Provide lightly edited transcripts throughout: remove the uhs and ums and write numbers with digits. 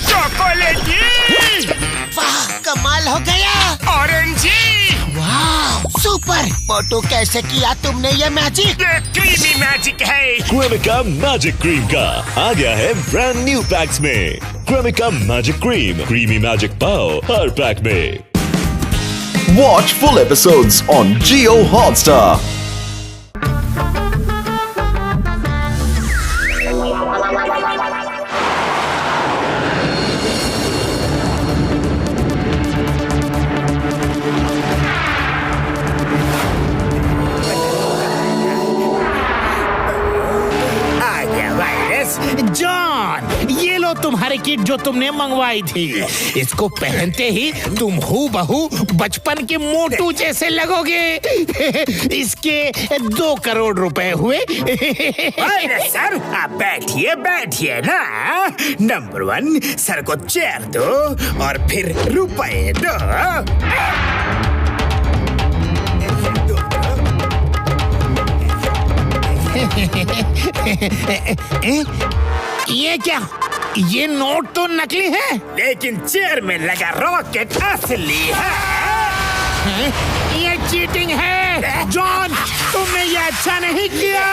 चॉकलेटी। वाह, कमाल हो गया। ऑरेंजी। वाह, सुपर। मोटू, कैसे किया तुमने ये मैजिक? ये क्रीमी मैजिक है। क्रेमिका मैजिक क्रीम का आ गया है ब्रांड न्यू पैक्स में। Cremica magic cream, creamy magic पाओ हर पैक में। Watch full episodes on Jio Hotstar. John, ये लो तुम्हारी किट जो तुमने मंगवाई थी। इसको पहनते ही तुम हूबहू बचपन के मोटू जैसे लगोगे। इसके 2 करोड़ रुपए हुए। अरे सर, आप बैठिए बैठिए ना। नंबर 1, सर को चेयर दो और फिर रुपए दो। ये क्या? ये नोट तो नकली है, लेकिन चेयर में लगा रॉकेट असली है। ये चीटिंग है। जॉन, तुमने ये अच्छा नहीं किया।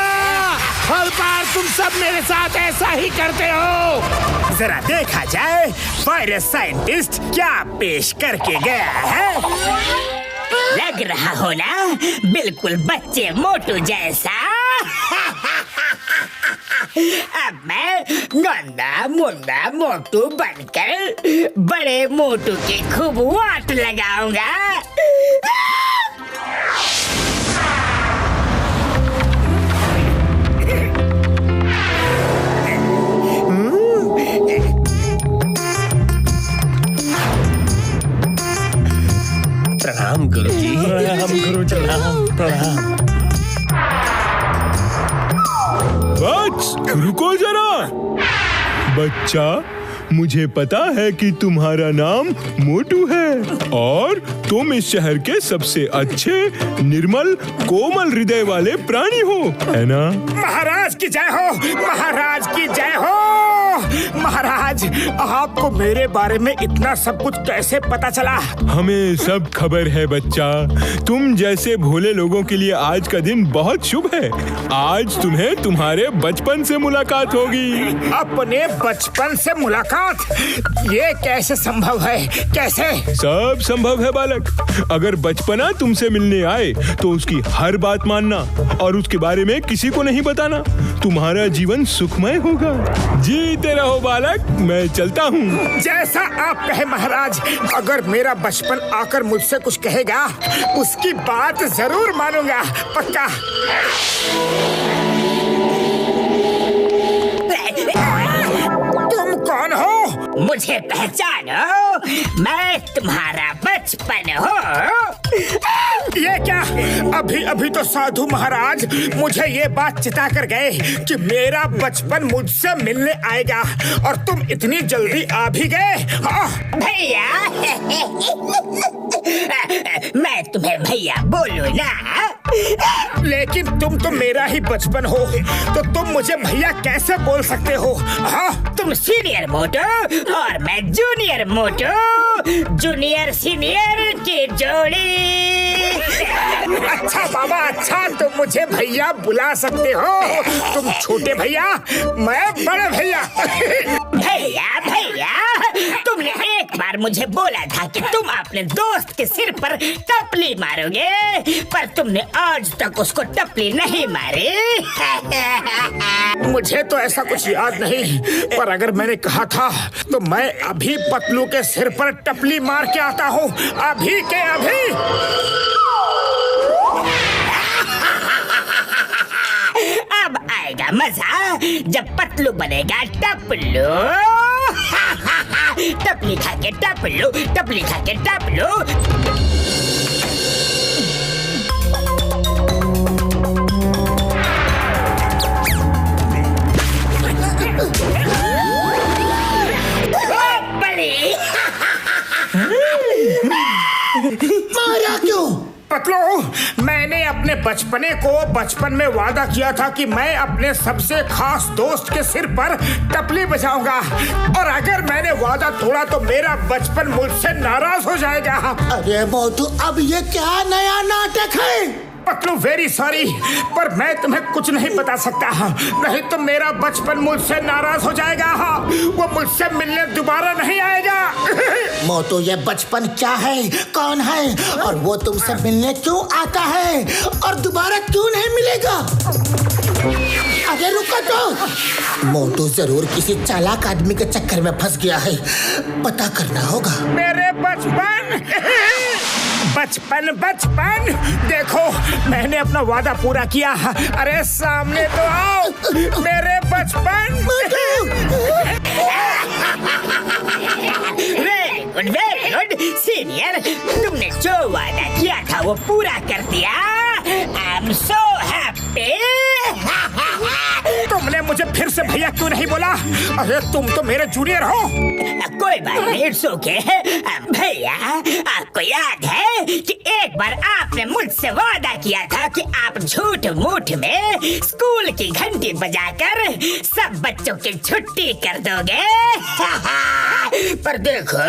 हर बार तुम सब मेरे साथ ऐसा ही करते हो। जरा देखा जाए वायरस साइंटिस्ट क्या पेश करके गया है। लग रहा हो ना, बिल्कुल बच्चे मोटू जैसा। अब मैं गंदा मुंडा मोटू बनकर बड़े मोटू की खूब वाट लगाऊंगा। प्रणाम गुरुजी। प्रणाम गुरुजी। प्रणाम। बस रुको जरा। बच्चा, मुझे पता है कि तुम्हारा नाम मोटू है और तुम इस शहर के सबसे अच्छे, निर्मल, कोमल हृदय वाले प्राणी हो, है ना? महाराज की जय हो, महाराज की जय हो। महाराज, आपको मेरे बारे में इतना सब कुछ कैसे पता चला? हमें सब खबर है बच्चा। तुम जैसे भोले लोगों के लिए आज का दिन बहुत शुभ है। आज तुम्हें तुम्हारे बचपन से मुलाकात होगी। अपने बचपन से मुलाकात? ये कैसे संभव है? कैसे? सब संभव है बालक। अगर बचपना तुमसे मिलने आए तो उसकी हर बात मानना और उसके बारे में किसी को नहीं बताना। तुम्हारा जीवन सुखमय होगा। जीते रहो बालक, मैं चलता हूँ। जैसा आप कहे महाराज। अगर मेरा बचपन आकर मुझसे कुछ कहेगा, उसकी बात जरूर मानूंगा, पक्का। तुम कौन हो? मुझे पहचानो, मैं तुम्हारा बचपन हूँ। ये क्या? अभी अभी तो साधु महाराज मुझे ये बात चिता कर गए कि मेरा बचपन मुझसे मिलने आएगा और तुम इतनी जल्दी आ भी गए। भैया, मैं तुम्हें भैया बोलूं ना? लेकिन तुम तो मेरा ही बचपन हो, तो तुम मुझे भैया कैसे बोल सकते हो? हाँ, तुम सीनियर मोटू और मैं जूनियर मोटू, जूनियर सीनियर की जोड़ी। अच्छा बाबा, अच्छा, तुम मुझे भैया बुला सकते हो। तुम छोटे भैया, मैं बड़े भैया। भैया भैया, तुमने एक बार मुझे बोला था कि तुम अपने दोस्त के सिर पर टपली मारोगे, पर तुमने आज तक उसको टपली नहीं मारी। मुझे तो ऐसा कुछ याद नहीं, पर अगर मैंने कहा था तो मैं अभी पतलू के सिर पर टपली मार के आता हूँ, अभी के अभी। अब आएगा मजा जब पतलू बनेगा टपलू। टपली खा के टपलू, टपली खा के टपलू। मारा क्यों? पतलू, मैंने अपने बचपन में वादा किया था कि मैं अपने सबसे खास दोस्त के सिर पर टपली बजाऊंगा, और अगर मैंने वादा तोड़ा तो मेरा बचपन मुझसे नाराज हो जाएगा। अरे मोटू, अब ये क्या नया नाटक है? पतलू, वेरी सॉरी, पर मैं तुम्हें कुछ नहीं बता सकता, नहीं तो मेरा बचपन मुझसे नाराज हो जाएगा। वो मुझसे मिलने दोबारा नहीं आएगा। मोटू, ये बचपन क्या है, कौन है, और वो तुमसे मिलने क्यों आता है, और दोबारा क्यों नहीं मिलेगा? अरे रुको तो, मोटू जरूर किसी चालाक आदमी के चक्कर में फंस गया है, पता करना होगा। मेरे बचपन, देखो मैंने अपना वादा पूरा किया। अरे सामने तो आओ मेरे बचपन। वेरी गुड सीनियर, तुमने जो वादा किया था वो पूरा कर दिया। I am so happy. तुमने मुझे फिर से भैया क्यों नहीं बोला? अरे तुम तो मेरे जूनियर हो। कोई बात नहीं, इट्स ओके। भैया, आपको याद है कि एक बार आपने मुझसे वादा किया था कि आप झूठ मूठ में स्कूल की घंटी बजाकर सब बच्चों की छुट्टी कर दोगे। पर देखो,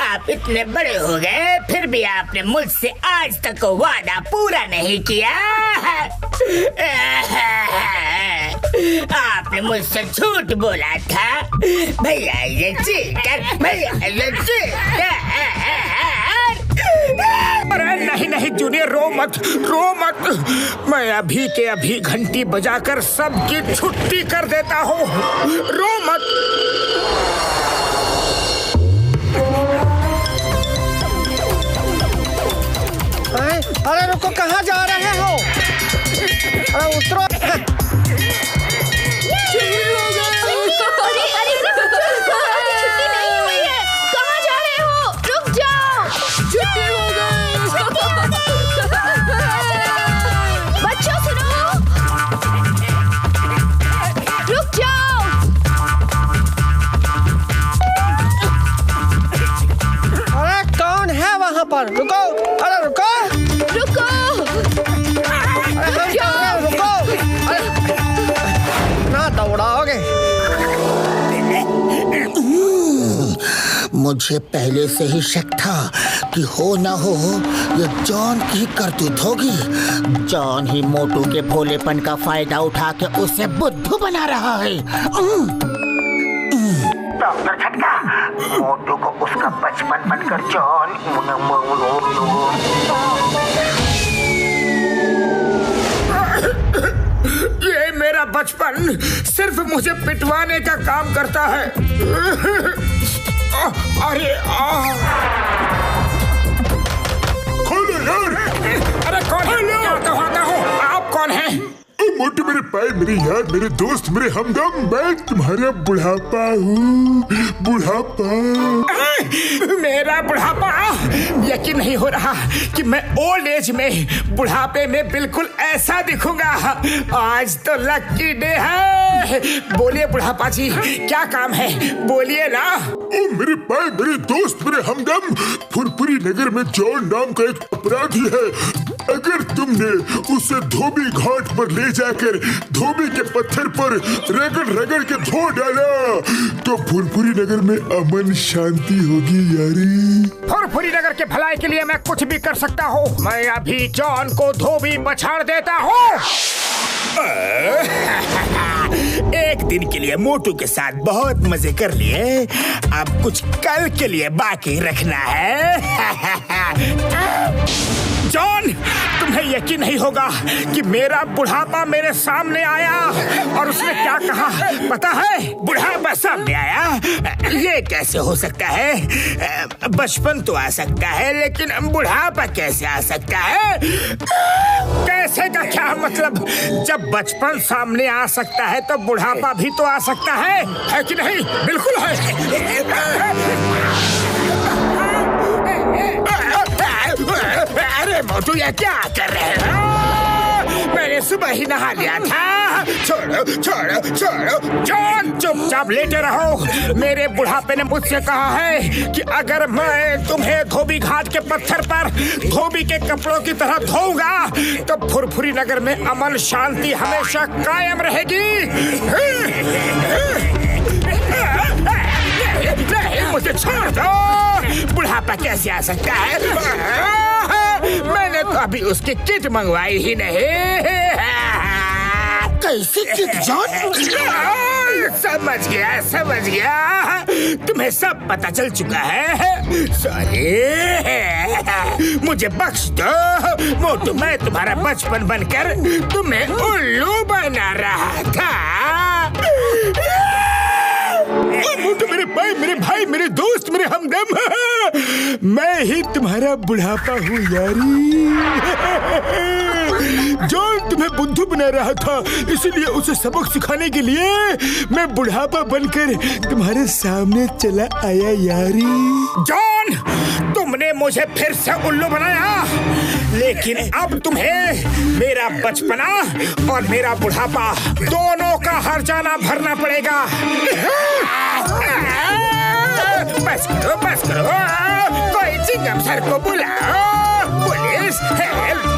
आप इतने बड़े हो गए, फिर भी आपने मुझसे आज तक वादा पूरा नहीं किया। आपने मुझसे झूठ बोला था। भैया ये चीटर, भैया ये चीटर। अरे नहीं जूनियर, रो मत। मैं अभी के अभी घंटी बजाकर सबकी छुट्टी कर देता हूँ। रो मत। अरे रुको, कहाँ जा रहे हो? अरे उतरो। छुट्टी नहीं हुई है, कहाँ जा रहे हो? रुक जाओ। छुट्टी हो गई। बच्चों सुनो, रुक जाओ। अरे कौन है वहाँ पर? रुको, अरे रुको। रुको, ना दौड़ाओगे। मुझे पहले से ही शक था कि हो ना हो ये जॉन की करतूत होगी। जॉन ही मोटू के भोलेपन का फायदा उठा के उसे बुद्धू बना रहा है। डॉक्टर झटका, मोटू को उसका बचपन बनकर जॉन। ये मेरा बचपन सिर्फ मुझे पिटवाने का काम करता है। अरे खोलो यार। अरे कौन है? आता हूँ। आप कौन हैं? मोटू, मेरे भाई, मेरे यार, मेरे दोस्त, मेरे हमदम, मैं तुम्हारा बुढ़ापा हूँ। बुढ़ापा। मेरा बुढ़ापा? यकीन नहीं हो रहा कि मैं ओल्ड एज में, बुढ़ापे में बिल्कुल ऐसा दिखूंगा। आज तो लकी डे है। बोलिए बुढ़ापा जी, क्या काम है? बोलिए ना। ओ मेरे भाई, मेरे दोस्त, मेरे हमदम, फुरफुरी नगर में जॉन नाम का एक अपराधी है। अगर तुमने उसे धोबी घाट पर ले जाकर धोबी के पत्थर पर रगड़ के धो डाला तो फुरफुरी नगर में अमन शांति होगी यारी। फुरफुरी नगर के भलाई के लिए मैं कुछ भी कर सकता हूँ। मैं अभी जॉन को धोबी पछाड़ देता हूँ। एक दिन के लिए मोटू के साथ बहुत मजे कर लिए, अब कुछ कल के लिए बाकी रखना है। जॉन, तुम्हें यकीन नहीं होगा कि मेरा बुढ़ापा मेरे सामने आया और उसने क्या कहा पता है? बुढ़ापा सामने आया? ये कैसे हो सकता है? बचपन तो आ सकता है लेकिन बुढ़ापा कैसे आ सकता है? कैसे का क्या मतलब? जब बचपन सामने आ सकता है तो बुढ़ापा भी तो आ सकता है कि नहीं? बिल्कुल है। अरे मोटू, ये क्या कर रहे हैं? मेरे सुबह ही नहा लिया था। छोड़ो छोड़ो छोड़ो। जॉन चुपचाप लेटे रहो। मेरे बुढ़ापे ने मुझसे कहा है कि अगर मैं तुम्हें धोबी घाट के पत्थर पर धोबी के कपड़ों की तरह धोऊंगा तो फुरफुरी नगर में अमन शांति हमेशा कायम रहेगी। मुझे छोड़ दो। बुढ़ापा कैसे आ सकता है? मैंने तो अभी उसकी किट मंगवाई ही नहीं। कैसी किट जॉन? समझ गया। तुम्हें सब पता चल चुका है। सॉरी, मुझे बख्श दो मोटू। मैं तुम्हारा बचपन बनकर तुम्हें उल्लू बना रहा था। मोटू मेरे भाई मेरे दोस्त मेरे हमदम, मैं ही तुम्हारा बुढ़ापा हूँ यारी। जॉन तुम्हें बुद्धू बना रहा था, इसलिए उसे सबक सिखाने के लिए मैं बुढ़ापा बनकर तुम्हारे सामने चला आया यारी। जॉन, तुमने मुझे फिर से उल्लू बनाया, लेकिन अब तुम्हें मेरा बचपना और मेरा बुढ़ापा दोनों का हर्जाना भरना पड़ेगा। बस करो। कोई चिंगम सर को बुलाओ। Police, help.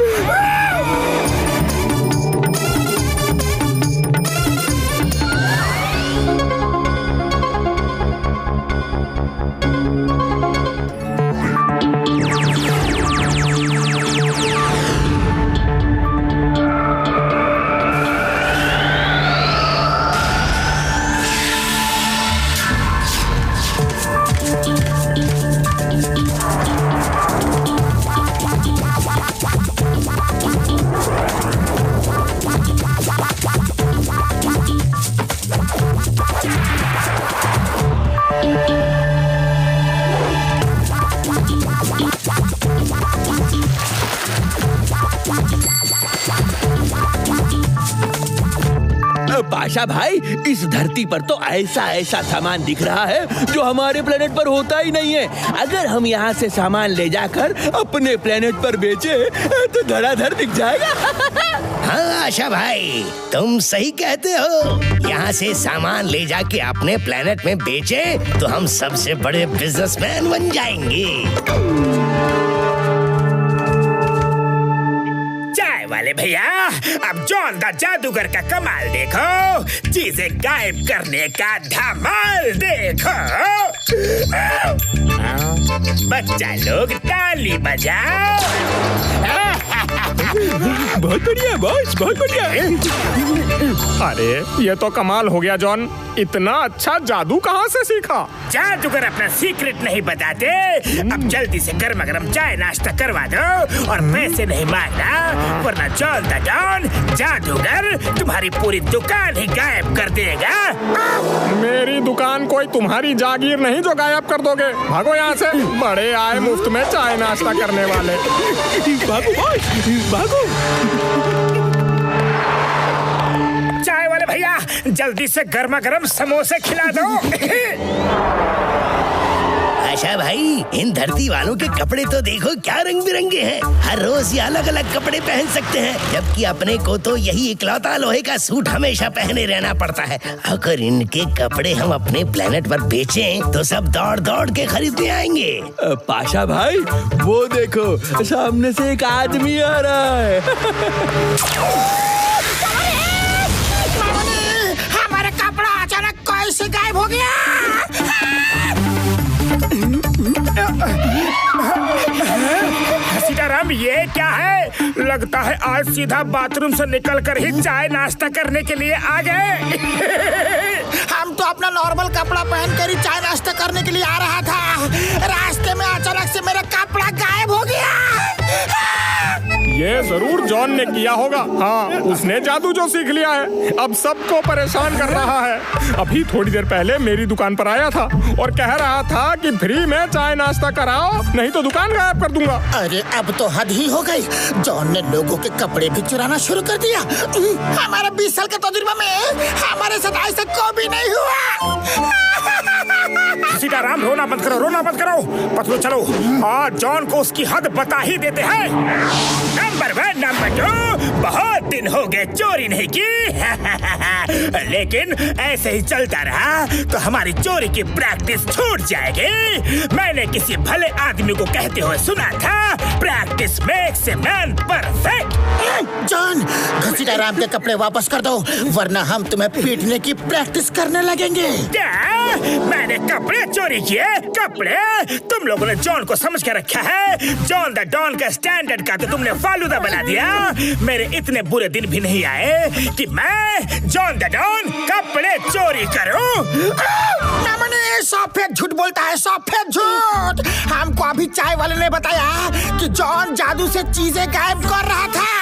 पाशा भाई, इस धरती पर तो ऐसा सामान दिख रहा है जो हमारे प्लेनेट पर होता ही नहीं है। अगर हम यहाँ से सामान ले जाकर अपने प्लेनेट पर बेचे तो धड़ाधड़ दिख जाएगा। हाँ आशा भाई, तुम सही कहते हो। यहाँ से सामान ले जाके अपने प्लेनेट में बेचे तो हम सबसे बड़े बिजनेसमैन बन जाएंगे। वाले भैया, अब जॉन द जादूगर का कमाल देखो। चीजें गायब करने का धमाल देखो। बच्चा लोग ताली बजाओ। बहुत बढ़िया बॉस, बहुत बढ़िया। अरे ये तो कमाल हो गया जॉन, इतना अच्छा जादू कहाँ से सीखा? जादूगर अपना सीक्रेट नहीं बताते। अब जल्दी से गर्मा गर्म चाय नाश्ता करवा दो और पैसे नहीं मांगना, वरना जॉन द डॉन जादूगर तुम्हारी पूरी दुकान ही गायब कर देगा। मेरी दुकान कोई तुम्हारी जागीर नहीं जो गायब कर दोगे। भागो यहाँ से, बड़े आए मुफ्त में चाय नाश्ता करने वाले। भागो बॉस, भागो। चाय वाले भैया, जल्दी से गर्मा गर्म समोसे खिला दो। आशा भाई, इन धरती वालों के कपड़े तो देखो क्या रंग बिरंगे हैं। हर रोज ये अलग अलग कपड़े पहन सकते हैं, जबकि अपने को तो यही इकलौता लोहे का सूट हमेशा पहने रहना पड़ता है। अगर इनके कपड़े हम अपने प्लेनेट पर बेचें तो सब दौड़ दौड़ के खरीदने आएंगे। पाशा भाई, वो देखो सामने से एक आदमी आ रहा है। हमारा कपड़ा अचानक कैसे गायब हो गया? सीताराम, ये क्या है? लगता है आज सीधा बाथरूम से निकलकर ही चाय नाश्ता करने के लिए आ गए। हम तो अपना नॉर्मल कपड़ा पहन कर ही चाय नाश्ता करने के लिए आ रहा था। रास्ते में अचानक से मेरा कपड़ा गायब हो गया। ये जरूर जॉन ने किया होगा। हाँ, उसने जादू जो सीख लिया है, अब सबको परेशान कर रहा है। अभी थोड़ी देर पहले मेरी दुकान पर आया था और कह रहा था कि फ्री में चाय नाश्ता कराओ, नहीं तो दुकान गायब कर दूंगा। अरे अब तो हद ही हो गई। जॉन ने लोगों के कपड़े भी चुराना शुरू कर दिया। हमारे 20 साल के तजुर्बे में हमारे साथ ऐसा कभी नहीं हुआ। घसीटाराम, रोना बंद करो, रोना बंद करो। पतलू चलो, आज जॉन को उसकी हद बता ही देते हैं। नंबर 1, नंबर 2, बहुत दिन हो गए चोरी नहीं की। लेकिन ऐसे ही चलता रहा तो हमारी चोरी की प्रैक्टिस छूट जाएगी। मैंने किसी भले आदमी को कहते हुए सुना था, practice makes a man perfect. John, Ghasitaram के कपड़े वापस कर दो, वरना हम तुम्हें पीटने की प्रैक्टिस करने लगेंगे। क्या? मैंने कपड़े चोरी किए? कपड़े? तुम लोगों ने जॉन को समझ के रखा है। जॉन द डॉन का स्टैंडर्ड का तो तुमने फालूदा बना दिया। मेरे इतने बुरे दिन भी नहीं आए कि मैं जॉन द डॉन कपड़े चोरी करूं। मैंने सफेद झूठ बोलता है, सफेद झूठ। हमको अभी चाय वाले ने बताया कि जॉन जादू से चीजें गायब कर रहा था।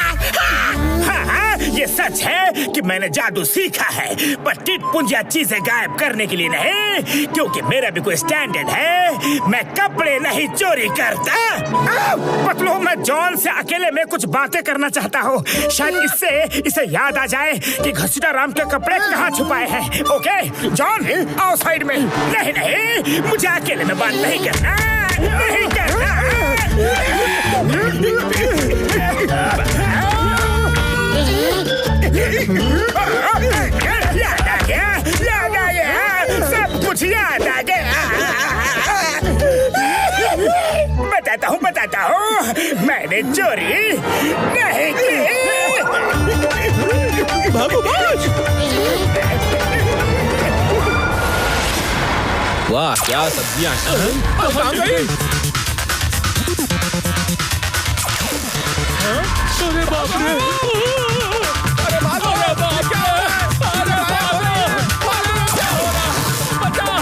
हाँ, ये सच है कि मैंने जादू सीखा है, पर टिटपुंजिया चीजें गायब करने के लिए नहीं, क्योंकि मेरा भी कोई स्टैंडर्ड है। मैं कपड़े नहीं चोरी करता। पतलू, मैं जॉन से अकेले में कुछ बातें करना चाहता हूँ। शायद इससे इसे याद आ जाए कि घसीटाराम के कपड़े कहाँ छुपाए हैं। ओके जॉन, आओ साइड में। नहीं नहीं, मुझे अकेले में बात नहीं करना, नहीं करना। याद आ गया, याद आ गया, सब कुछ याद आ गया। बताता हूँ, मैंने चोरी नहीं की। भागो भाग! वाह, क्या सब्जियां हैं। अरे बाप रे! अरे भागो! अरे बाप रे! अरे बाप रे! बचाओ!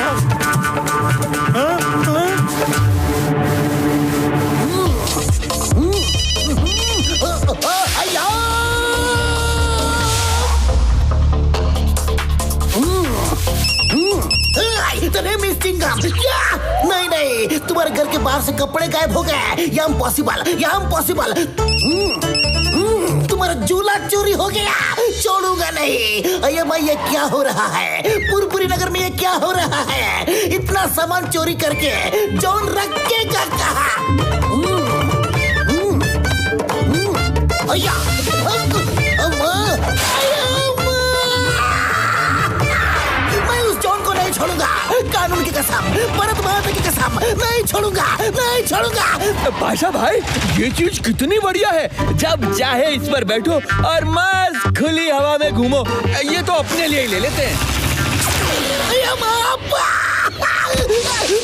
नहीं नहीं, तुम्हारे घर के बाहर से कपड़े गायब हो गए। ये इम्पॉसिबल, ये इम्पॉसिबल। तुम्हारा झूला चोरी हो गया, छोड़ूंगा नहीं। अये भाई, ये क्या हो रहा है? पुरपुरी नगर में ये क्या हो रहा है? इतना सामान चोरी करके जॉन रखेगा कहाँ? अय्या, मैं उस जॉन को नहीं छोड़ूंगा, कानून की कसम, भारत माता की कसम, नहीं छोड़ूंगा, नहीं छोड़ूंगा। पाशा भाई, ये चीज कितनी बढ़िया है। जब चाहे इस पर बैठो और मस्त खुली हवा में घूमो। ये तो अपने लिए ही ले लेते हैं।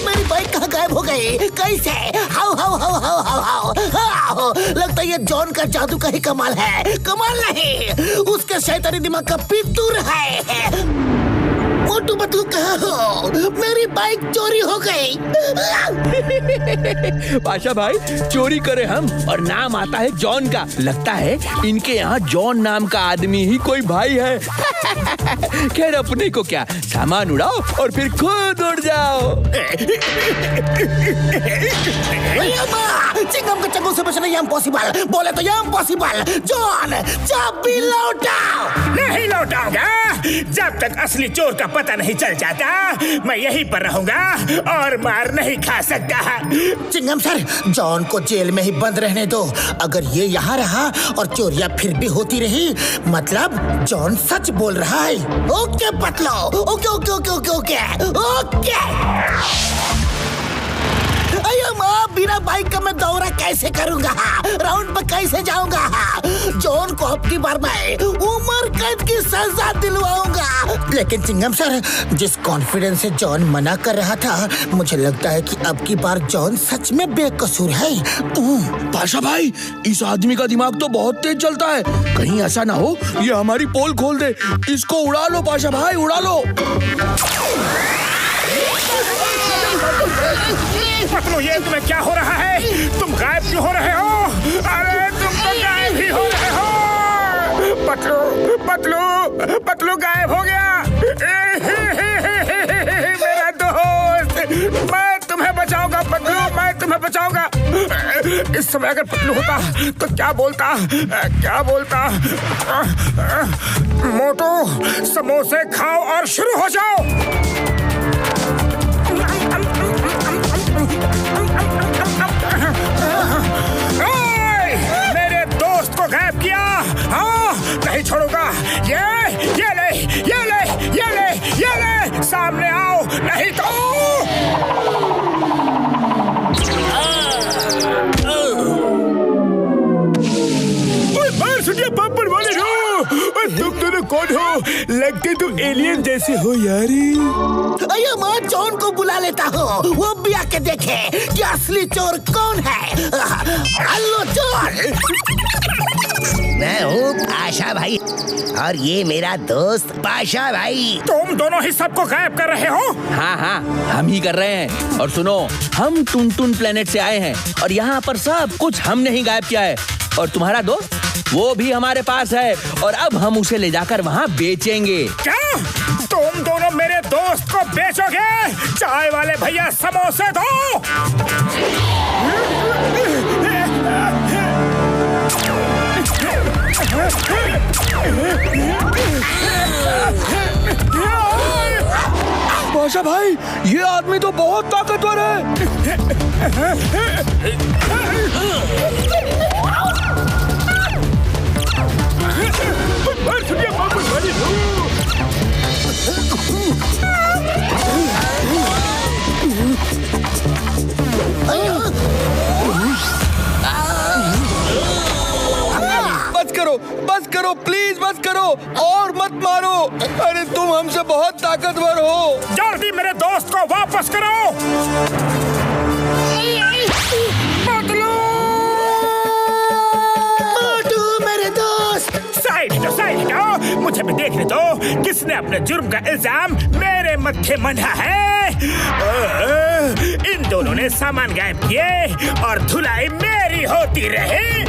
मेरी बाइक कहाँ गायब हो गई? कैसे? How how how how how how how. लगता है ये जॉन का जादू का ही कमाल है। कमाल नहीं, उसके शैतानी दिमाग का पितूर है। मोटू पतलू कहाँ हो? मेरी बाइक चोरी हो गई। पाशा भाई, चोरी करे हम और नाम आता है जॉन का। लगता है इनके यहाँ जॉन नाम का आदमी ही कोई भाई है। खैर, अपने को क्या, सामान उड़ाओ और फिर खुद उड़ जाओ। चिंगम के चंगू से बचना ये इम्पॉसिबल। बोले तो ये इम्पॉसिबल। जॉन, चाबी लौटाओ। नहीं लौटाऊंगा जब तक असली चोर का पता नहीं चल जाता। मैं यहीं पर रहूंगा और मार नहीं खा सकता। चिंगम सर, जॉन को जेल में ही बंद रहने दो। अगर ये यहाँ रहा और चोरियां फिर भी होती रही, मतलब जॉन सच बोल रहा है। ओके पतलो, okay okay okay okay okay okay. अयो माँ, बिना बाइक का मैं दौरा कैसे करूंगा? राउंड पर कैसे जाऊंगा? जॉन को अब की बार मैं उम्र कैद की सजा दिलवाऊंगा। लेकिन चिंगम सर, जिस कॉन्फिडेंस से जॉन मना कर रहा था, मुझे लगता है कि अब की बार जॉन सच में बेकसूर है। पाशा भाई, इस आदमी का दिमाग तो बहुत तेज चलता है। कहीं ऐसा ना हो ये हमारी पोल खोल दे। इसको उड़ा लो पाशा भाई, उड़ा लो। पतलू, ये तुम्हें क्या हो रहा है? तुम गायब क्यों हो रहे हो? अरे तुम तो गायब ही हो रहे हो। पतलू पतलू पतलू गायब हो गया। मेरा दोस्त, मैं तुम्हें बचाऊंगा पतलू, मैं तुम्हें बचाऊंगा। इस समय अगर पतलू होता तो क्या बोलता, क्या बोलता? मोटू, समोसे खाओ और शुरू हो जाओ। लगते तो एलियन जैसे हो यारी। अरे मैं जॉन को बुला लेता हूँ, वो भी आके देखे कि असली चोर कौन है। Hello John. मैं हूँ पाशा भाई और ये मेरा दोस्त पाशा भाई। तुम दोनों ही सबको गायब कर रहे हो? हाँ हाँ, हम ही कर रहे हैं। और सुनो, हम टुनटुन प्लेनेट से आए हैं और यहाँ पर सब कुछ हमने ही गायब किया है। और तुम्हारा दोस्त वो भी हमारे पास है और अब हम उसे ले जाकर वहाँ बेचेंगे। क्या तुम दोनों मेरे दोस्त को बेचोगे? चाय वाले भैया समोसे दो। पाशा भाई, ये आदमी तो बहुत ताकतवर है। बस करो प्लीज, बस करो और मत मारो। अरे तुम हमसे बहुत ताकतवर हो। जल्दी मेरे दोस्त को वापस करो। मोटू मेरे दोस्त। साइड हटो, मुझे भी देखने दो किसने अपने जुर्म का इल्जाम मेरे मत्थे मढ़ा है। इन दोनों ने सामान गायब किए और धुलाई मेरी होती रही।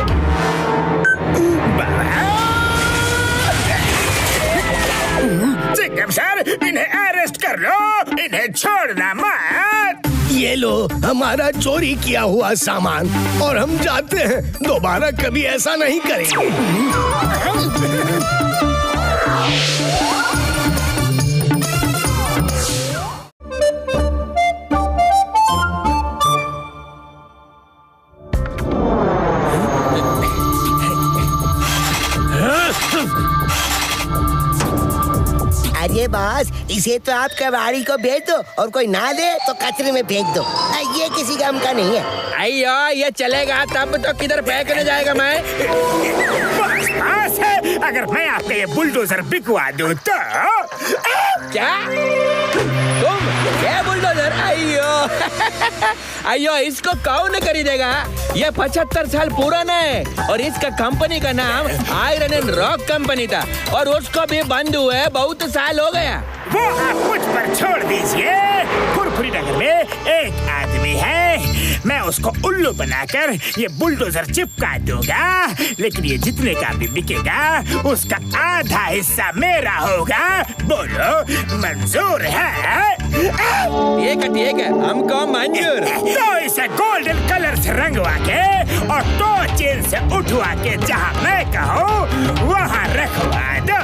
चिकम सर, इन्हें अरेस्ट कर लो, इन्हें छोड़ना मत। ये लो हमारा चोरी किया हुआ सामान और हम जाते हैं, दोबारा कभी ऐसा नहीं करेंगे। अरे बॉस, इसे तो आप कबाड़ी को भेज दो और कोई ना दे तो कचरे में फेंक दो। ये किसी काम का नहीं है। अयो, ये चलेगा तब तो किधर फेंकने जाएगा मैं? बस है, अगर मैं आपका ये बुलडोजर बिकवा दूं तो। क्या तुम? ये बुलडोजर? अयो, इसको कौन खरीदेगा? ये 75 साल पुराना है और इसका कंपनी का नाम आयरन एंड रॉक कंपनी था और उसको भी बंद हुए बहुत साल हो गया। वो आप मुझ पर छोड़ दीजिए। फुरफुरी नगर में एक आदमी है, मैं उसको उल्लू बनाकर ये बुलडोजर चिपका दूंगा, लेकिन ये जितने का भी बिकेगा उसका आधा हिस्सा मेरा होगा। बोलो मंजूर है? ठीक है, हमको मंजूर। तो इसे गोल्डन कलर से रंगवा के और 2 चेन से उठवा के जहाँ मैं कहूँ वहाँ रखवा दो।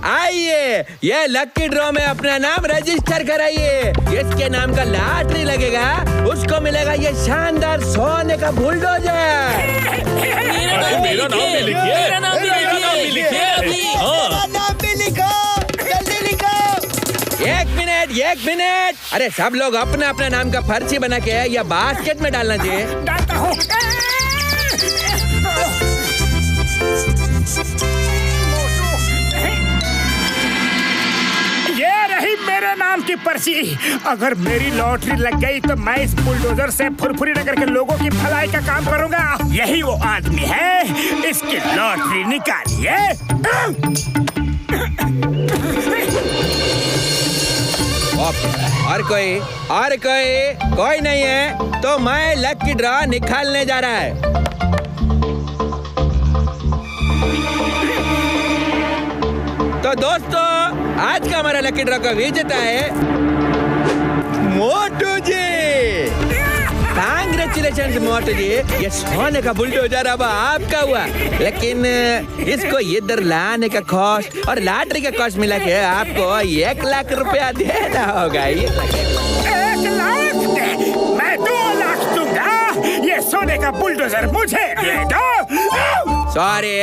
आइए, ये लकी ड्रॉ में अपना नाम रजिस्टर कराइए। इसके नाम का लॉटरी लगेगा, उसको मिलेगा ये शानदार सोने का बुलडोजर। मेरा नाम भी लिखिए। मेरा नाम भी लिखो, जल्दी लिखो। एक मिनट, अरे सब लोग अपना अपना नाम का पर्ची बना के या बास्केट में डालना चाहिए। डालता हूँ। मेरे नाम की पर्ची। अगर मेरी लॉटरी लग गई तो मैं इस बुलडोजर से फुरफुरी नगर के लोगों की भलाई का काम करूंगा। यही वो आदमी है, इसकी लॉटरी निकालिए। और कोई नहीं है तो मैं लकी ड्रॉ निकालने जा रहा है। तो दोस्तों, आज का हमारा लकी ड्रॉ का विजेता है मोटू जी। कांग्रेचुलेशन मोटू जी, ये सोने का बुलडोजर अब आपका हुआ, लेकिन इसको इधर लाने का कॉस्ट और लॉटरी का कॉस्ट मिला के आपको 1 लाख रुपया देना होगा। 1 लाख? मैं 2 लाख दूंगा। ये सोने का बुलडोजर मुझे दे दो। सॉरी,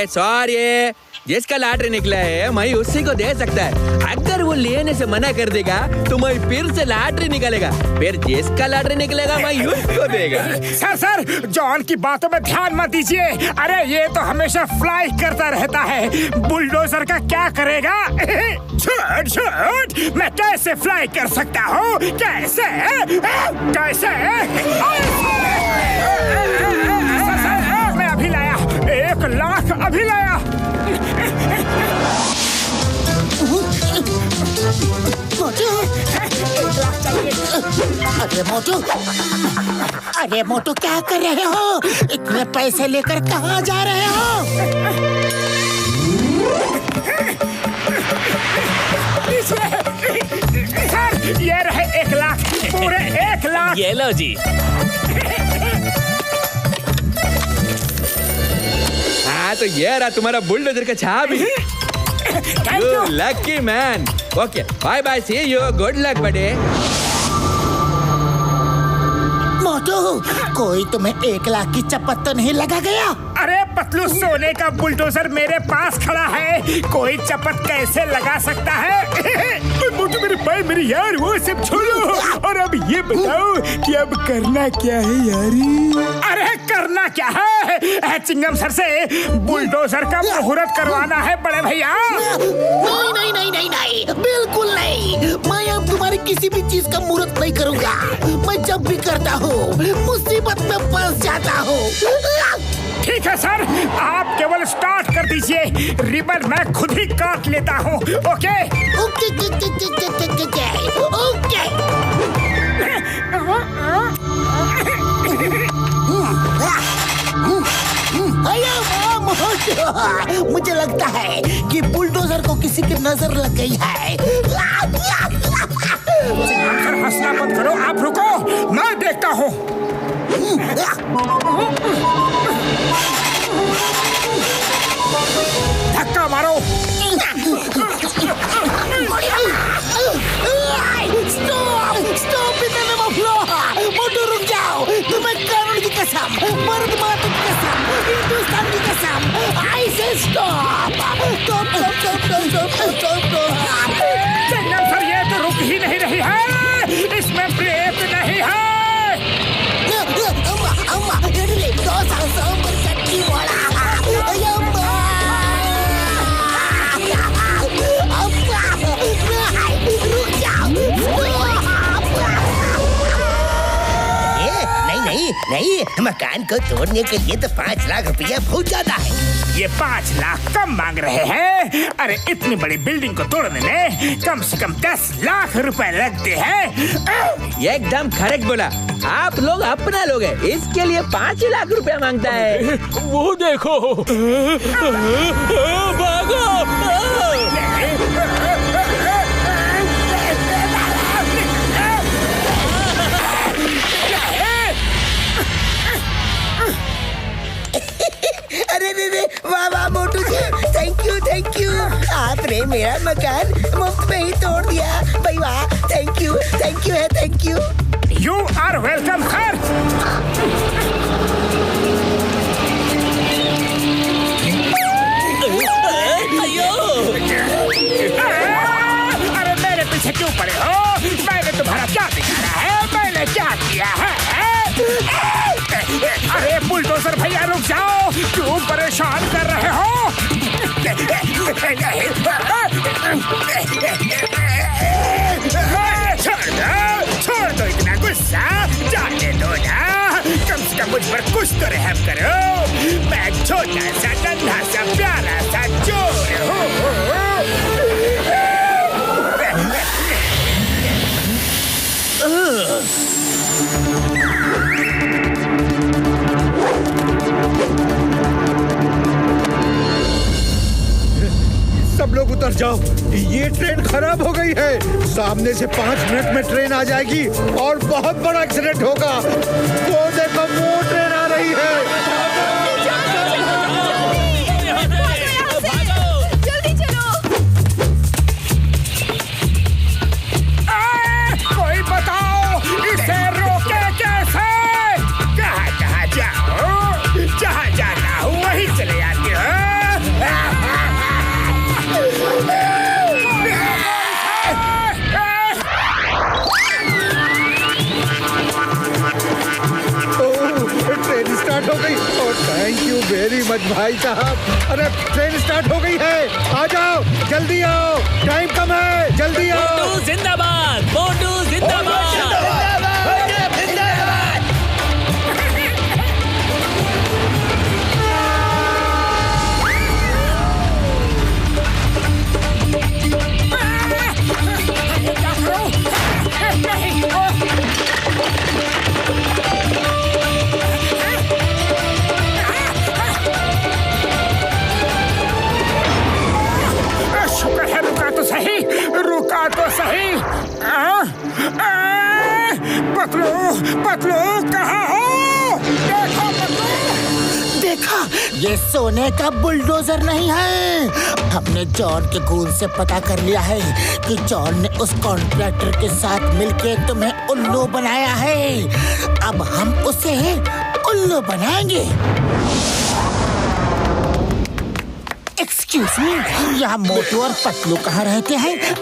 जिसका लॉटरी निकला है मैं उसी को दे सकता है। अगर वो लेने से मना कर देगा तो मैं फिर से लॉटरी निकालेगा, फिर जिसका लॉटरी निकलेगा मैं उसको देगा। सर जॉन की बातों में ध्यान मत दीजिए। अरे ये तो हमेशा फ्लाई करता रहता है, बुलडोजर का क्या करेगा? झूठ मैं कैसे फ्लाई कर सकता हूँ? कैसे? मैं अभी लाया, 1 लाख अभी लाया। अरे मोटू क्या कर रहे हो? इतने पैसे लेकर कहाँ जा रहे हो? सर ये रहे 1 लाख, पूरे 1 लाख। ये लो जी। हाँ तो ये रहा तुम्हारा बुलडोजर का चाबी। You lucky man. Okay, bye bye. See you. Good luck, buddy. मोटू, कोई तुम्हें 1 लाख की चपत तो नहीं लगा गया? अरे पतलू, सोने का बुलडोजर मेरे पास खड़ा है, कोई चपत कैसे लगा सकता है? मोटू मेरे भाई, मेरी यार, वो सब छोड़ो और अब ये बताओ कि अब करना क्या है यारी? अरे करना क्या है? चिंगम सर से बुलडोजर का मुहूर्त करवाना है बड़े भैया। नहीं, बिल्कुल नहीं। मैं अब तुम्हारी किसी भी चीज का मुहूर्त नहीं करूँगा। मैं जब भी करता हूँ मुसीबत में फंस जाता हूँ। ठीक है सर, आप केवल स्टार्ट कर दीजिए, रिबन मैं खुद ही काट लेता हूँ। ओके? मुझे लगता है कि बुलडोजर को किसी की नजर लग गई है। सर हंसना मत करो, आप रुको, मैं देखता हूँ। धक्का मारो। Stop in the name of law. मोटू रुक जाओ, तुम्हें कानून की कसम, मर्द माता की कसम, हिंदुस्तान की कसम, आई से स्टॉप। चिंगम सर ये तो रुक ही नहीं रही है, इसमें ब्रेक नहीं है। नहीं, मकान को तोड़ने के लिए तो 5 लाख रुपया बहुत ज्यादा है। ये 5 लाख कम मांग रहे हैं। अरे इतनी बड़ी बिल्डिंग को तोड़ने में कम से कम 10 लाख रुपए लगते हैं। एकदम करेक्ट बोला। आप लोग अपना लोग हैं, इसके लिए 5 लाख रुपया मांगता है। वो देखो, भागो। अरे वाह मोटू जी, थैंक यू। आपने मेरा मकान मुफ्त में ही तोड़ दिया भाई, वाह। Thank you. You are welcome, sir. अरे मेरे पीछे क्यों पड़े हो? मैंने तुम्हारा क्या बिगाड़ा है? मैंने क्या किया है? अरे बुलडोजर भैया रुक जाओ, क्यों परेशान कर रहे हो? छोड़ दो इतना गुस्सा, जाने दो ना। कम से कम मुझ पर कुछ तो रहम करो। मैं छोटा सा नन्हा सा प्यारा सा चोर हूँ। सब लोग उतर जाओ, ये ट्रेन खराब हो गई है। सामने से 5 मिनट में ट्रेन आ जाएगी और बहुत बड़ा एक्सीडेंट होगा। वो देखो, वो ट्रेन आ रही है। जल्दी चलो। कोई बताओ, इसे रोके कैसे? जहाँ जाना हूँ वहीं चले जाती हो। स्टार्ट हो गई। थैंक यू वेरी मच भाई साहब। अरे ट्रेन स्टार्ट हो गई है, आ जाओ, जल्दी आओ, टाइम कम है, जल्दी आओ। मोटू जिंदाबाद, मोटू जिंदाबाद। शुक्र है रुका तो सही, रुका तो सही। पतलू पतलू कहाँ हो? देखो पतलू। देखा, ये सोने का बुलडोजर नहीं है। हमने जॉन के गूंज से पता कर लिया है कि जॉन ने उस कॉन्ट्रैक्टर के साथ मिलके तुम्हें उल्लू बनाया है। अब हम उसे उल्लू बनाएंगे। एक्सक्यूज मी, यहाँ मोटू और पतलू कहाँ रहते हैं?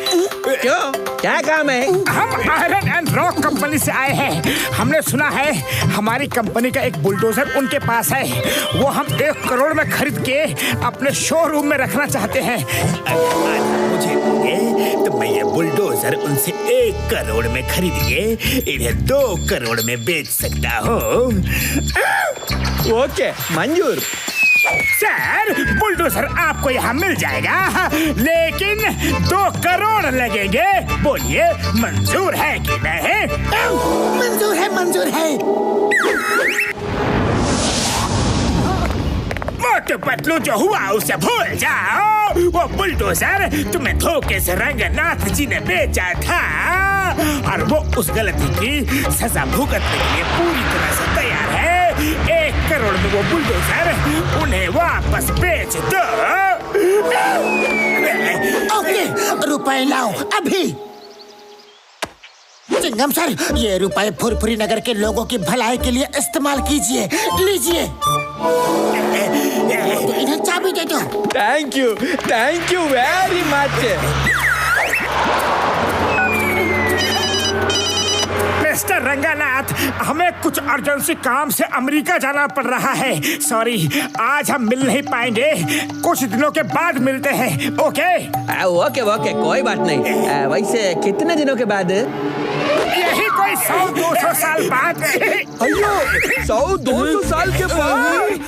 क्यों, क्या काम है? हम आयरन एंड रॉक कंपनी से आए हैं। हमने सुना है हमारी कंपनी का एक बुलडोजर उनके पास है। वो हम 1 करोड़ में खरीद के अपने शोरूम में रखना चाहते हैं। अगर मुझे दोगे तो मैं ये बुलडोजर उनसे 1 करोड़ में खरीद के इन्हें 2 करोड़ में बेच सकता हूँ। ओके, मंजूर। सर, बुलडोजर आपको यहाँ मिल जाएगा, लेकिन 2 करोड़ लगेंगे। बोलिए मंजूर है कि नहीं? मंजूर है, मंजूर है। मोटू पतलू जो हुआ उसे भूल जाओ। वो बुलडोजर तुम्हें धोखे से रंगनाथ जी ने बेचा था और वो उस गलती की सजा भुगतने के लिए पूरी तरह से तैयार है। 1 करोड़ में वो बुलडोजर उन्हें वापस बेच दो। ओके, रुपए लाओ अभी। चिंगम सर, ये रुपए फुरफुरी नगर के लोगों की भलाई के लिए इस्तेमाल कीजिए। लीजिए, तो इन्हें चाबी दे दो। Thank you very much. Mister Ranganath, हमें कुछ अर्जेंसी काम से अमेरिका जाना पड़ रहा है। सॉरी, आज हम मिल नहीं पाएंगे। कुछ दिनों के बाद मिलते हैं। ओके ओके, कोई बात नहीं। वैसे कितने दिनों के बाद? यही कोई 100-200 साल बाद। अयो, 100-200 साल के बाद?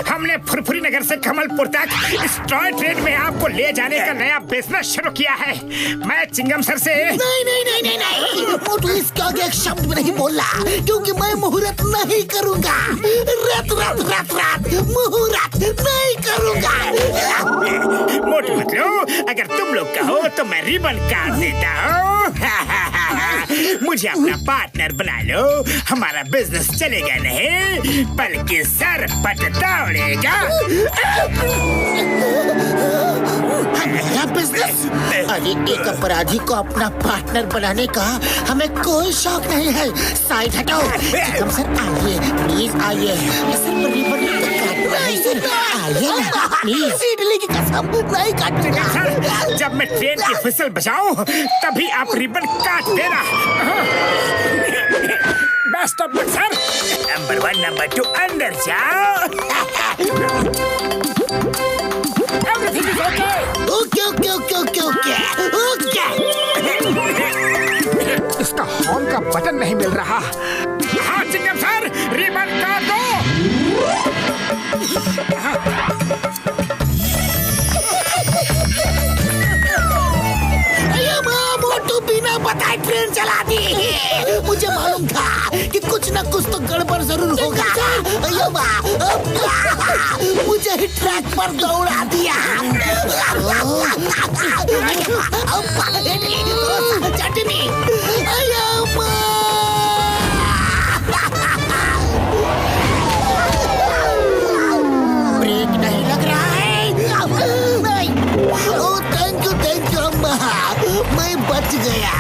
हमने फुरफुरी नगर से कमलपुर तक इस टॉय ट्रेन में आपको ले जाने का नया बिजनेस शुरू किया है। मैं चिंगम सर से नहीं। मोटू इसका आगे एक शब्द भी नहीं बोलना, क्योंकि मैं मुहूर्त नहीं करूँगा। रात मुहूर्त नहीं करूँगा। मोटू पतलू, अगर तुम लोग कहो तो मैं रिबन काट देता हूँ। मुझे अपना पार्टनर बना लो। हमारा बिजनेस चलेगा नहीं, बल्कि सर पटता उड़ेगा। हमारा बिजनेस? अरे, एक अपराधी को अपना पार्टनर बनाने का हमें कोई शौक नहीं है। साइड हटाओ। चिकम सर, आइए, प्लीज आइए। सर पर रिबन काटना है सर, आइए ना प्लीज। इडली की कसम नहीं काटूंगा। सर, जब मैं ट्रेन की फिसल बजाऊं तभी आप रिबन काट देना। Best of luck sir. Number 1, number 2, अंदर जाओ। Everything is okay. ओके। इसका हॉर्न का बटन नहीं मिल रहा। हाँ चिंगम सर, रिबन काट दो। मोटू बिना बताए ट्रेन चला दी। मुझे मालूम था कि कुछ न कुछ तो गड़बड़ जरूर होगा। मुझे ही ट्रैक पर दौड़ा दिया। चटनी ब्रेक नहीं लग रहा है। बच गया।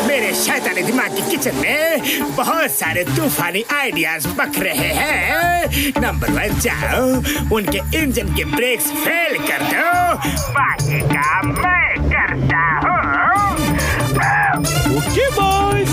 मेरे शैतानी दिमाग की किचन में बहुत सारे तूफानी आइडियाज बक रहे हैं। नंबर 1, जाओ उनके इंजन के ब्रेक्स फेल कर दो, बाकी काम मैं करता हूँ। Okay boys.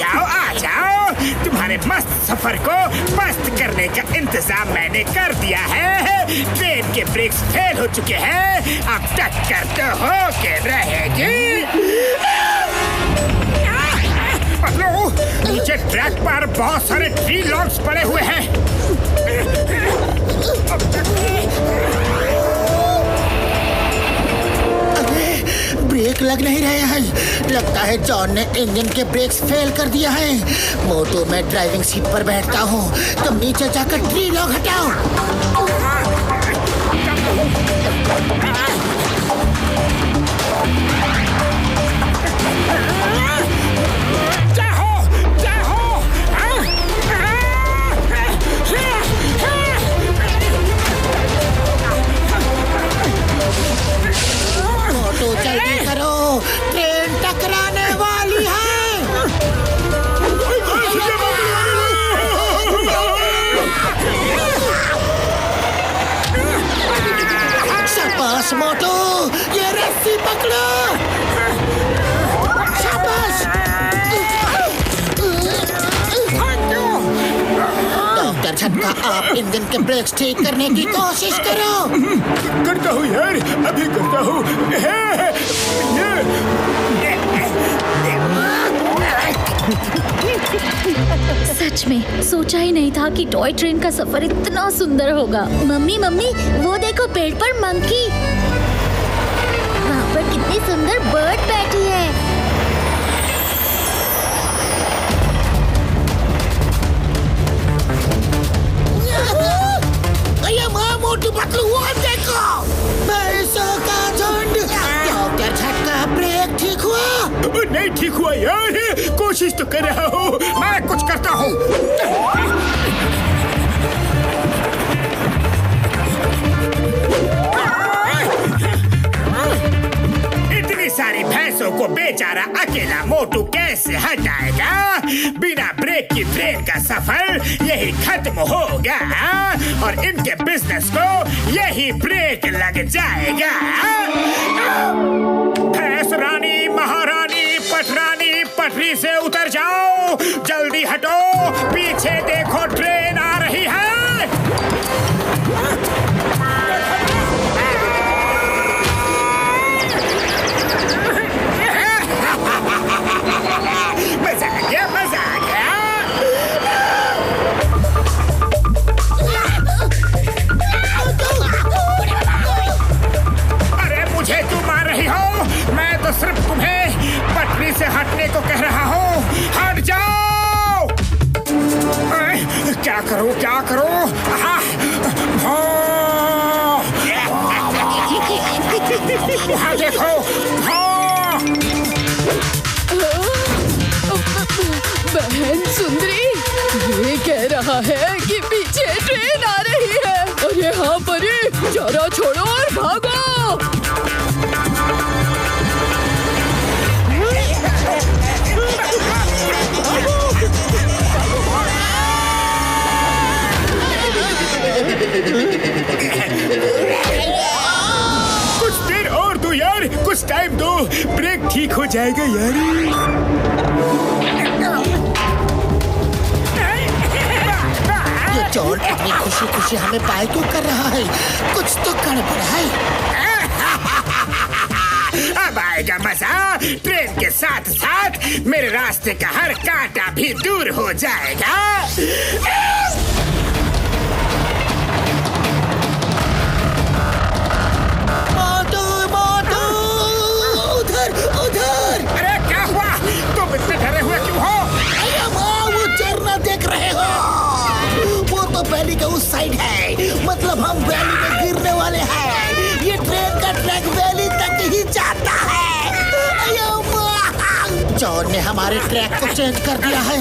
आ जाओ, तुम्हारे मस्त सफर को मस्त करने का इंतजाम मैंने कर दिया है। ट्रेन के ब्रेक्स फेल हो चुके हैं, अब टक्कर तो हो के रहेगी। नीचे ट्रैक पर बहुत सारे ट्री लॉग्स पड़े हुए हैं। ब्रेक लग नहीं रहे हैं। लगता है जॉन ने इंजन के ब्रेक्स फेल कर दिया है। मोटू, मैं ड्राइविंग सीट पर बैठता हूँ, तुम नीचे जाकर ट्री लॉग हटाओ। मोटू, जल्दी करो, ट्रेन टकराने वाली है। शाबाश मोटू, ये रस्सी पकड़ो। शाबाश। डॉक्टर झटका, आप इंजन के ब्रेक्स ठीक करने की कोशिश करो। करता हूँ यार, अभी करता हूँ। सच में सोचा ही नहीं था कि टॉय ट्रेन का सफर इतना सुंदर होगा। मम्मी मम्मी, वो देखो पेड़ पर मंकी, वहाँ पर कितनी सुंदर बर्ड बैठी है। अरे माँ, मोटू पतलू, वो देखो, भैंसों का झुंड। डॉक्टर झटका, ब्रेक ठीक हुआ? नहीं ठीक हुआ यार, कोशिश तो कर रहा हूँ, मैं कुछ करता हूँ। इतनी सारी भैंसों को बेचारा अकेला मोटू कैसे हटाएगा? बिना ब्रेक की ट्रेन का सफर यही खत्म होगा और इनके बिजनेस को यही ब्रेक लग जाएगा। भैंस रानी, महारानी, पटरानी, पटरी से उतर जाओ, जल्दी हटो, पीछे देखो ट्रेन आ रही है। मजा आ गया, मजा आ गया। अरे मुझे क्यों मार रही हो? मैं तो सिर्फ तुम्हें पटरी से हटने को कह रहा हूँ। हट जाओ। क्या करूँ, क्या करूँ? हाँ देखो, बहन सुंदरी, ये कह रहा है कि पीछे ट्रेन आ रही है। अरे हाँ परी, जरा छोड़ो और भागो। कुछ देर और दो यार, कुछ टाइम दो, ब्रेक ठीक हो जाएगा यार। ये जॉन इतनी खुशी खुशी हमें बाय क्यों कर रहा है? कुछ तो गड़बड़ है। अब आएगा मजा। ट्रेन के साथ साथ मेरे रास्ते का हर कांटा भी दूर हो जाएगा। वैली के उस साइड है, मतलब हम वैली में गिरने वाले हैं। ये ट्रेन का ट्रैक वैली तक ही जाता है। जॉन ने हमारे ट्रैक को चेंज कर दिया है,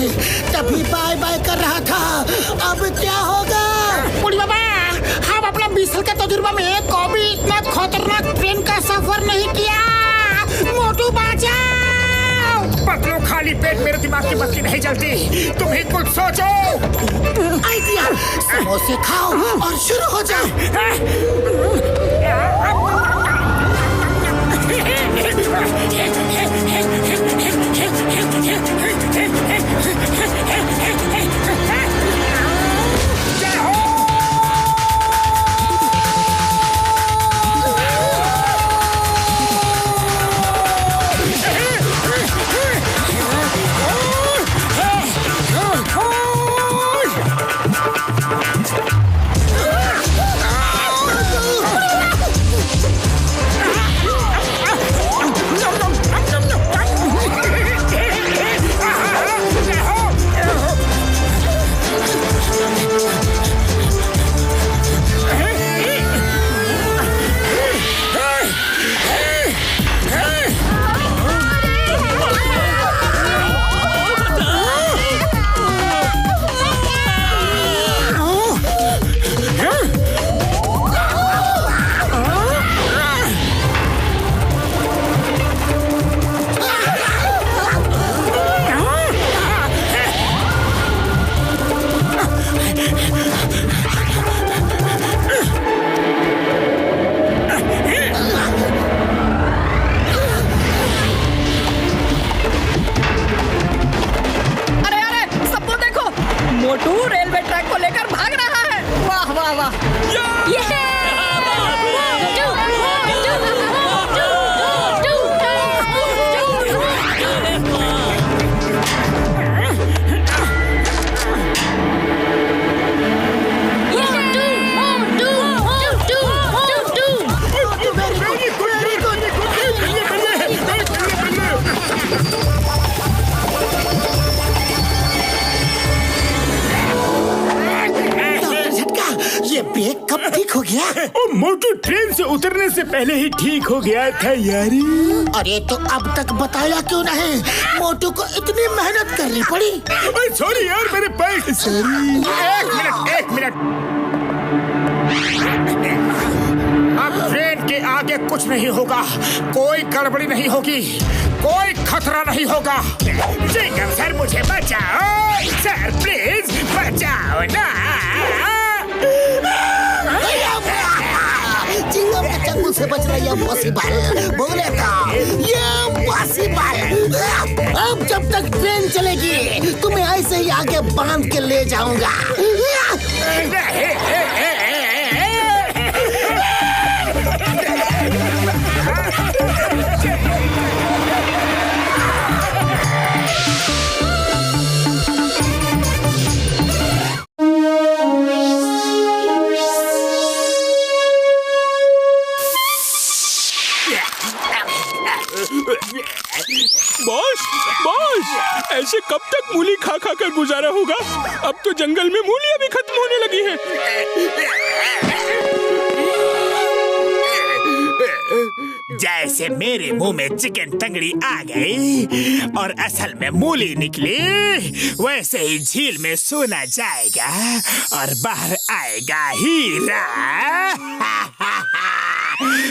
तभी बाय बाय कर रहा था। अब क्या होगा? बुढ़ी बाबा, हम अपना 20 साल का तजुर्बा में कभी इतना खतरनाक ट्रेन का सफर नहीं किया। मोटू बचाओ। पतलू खाली पेट मेरे दिमाग की बत्ती नहीं जलती। तुम ही कुछ सोचो। आइडिया, समोसे खाओ और शुरू हो जाओ। मोटू ट्रेन से उतरने से पहले ही ठीक हो गया था यारी। अरे तो अब तक बताया क्यों नहीं? मोटू को इतनी मेहनत करनी पड़ी। सॉरी यार, मेरे पैर। सॉरी। एक मिनट। अब ट्रेन के आगे कुछ नहीं होगा, कोई गड़बड़ी नहीं होगी, कोई खतरा नहीं होगा। जिंगम सर, मुझे बचाओ सर, प्लीज बचाओ ना। चिंगम के चंगुल से बच रही है पॉसिबल। बोले तो ये पॉसिबल। अब जब तक ट्रेन चलेगी तुम्हें ऐसे ही आगे बांध के ले जाऊंगा। बॉस, ऐसे कब तक मूली खा खा कर गुजारा होगा? अब तो जंगल में मूलियां भी खत्म होने लगी हैं। जैसे मेरे मुंह में चिकन टंगड़ी आ गई और असल में मूली निकली, वैसे ही झील में सोना जाएगा और बाहर आएगा हीरा।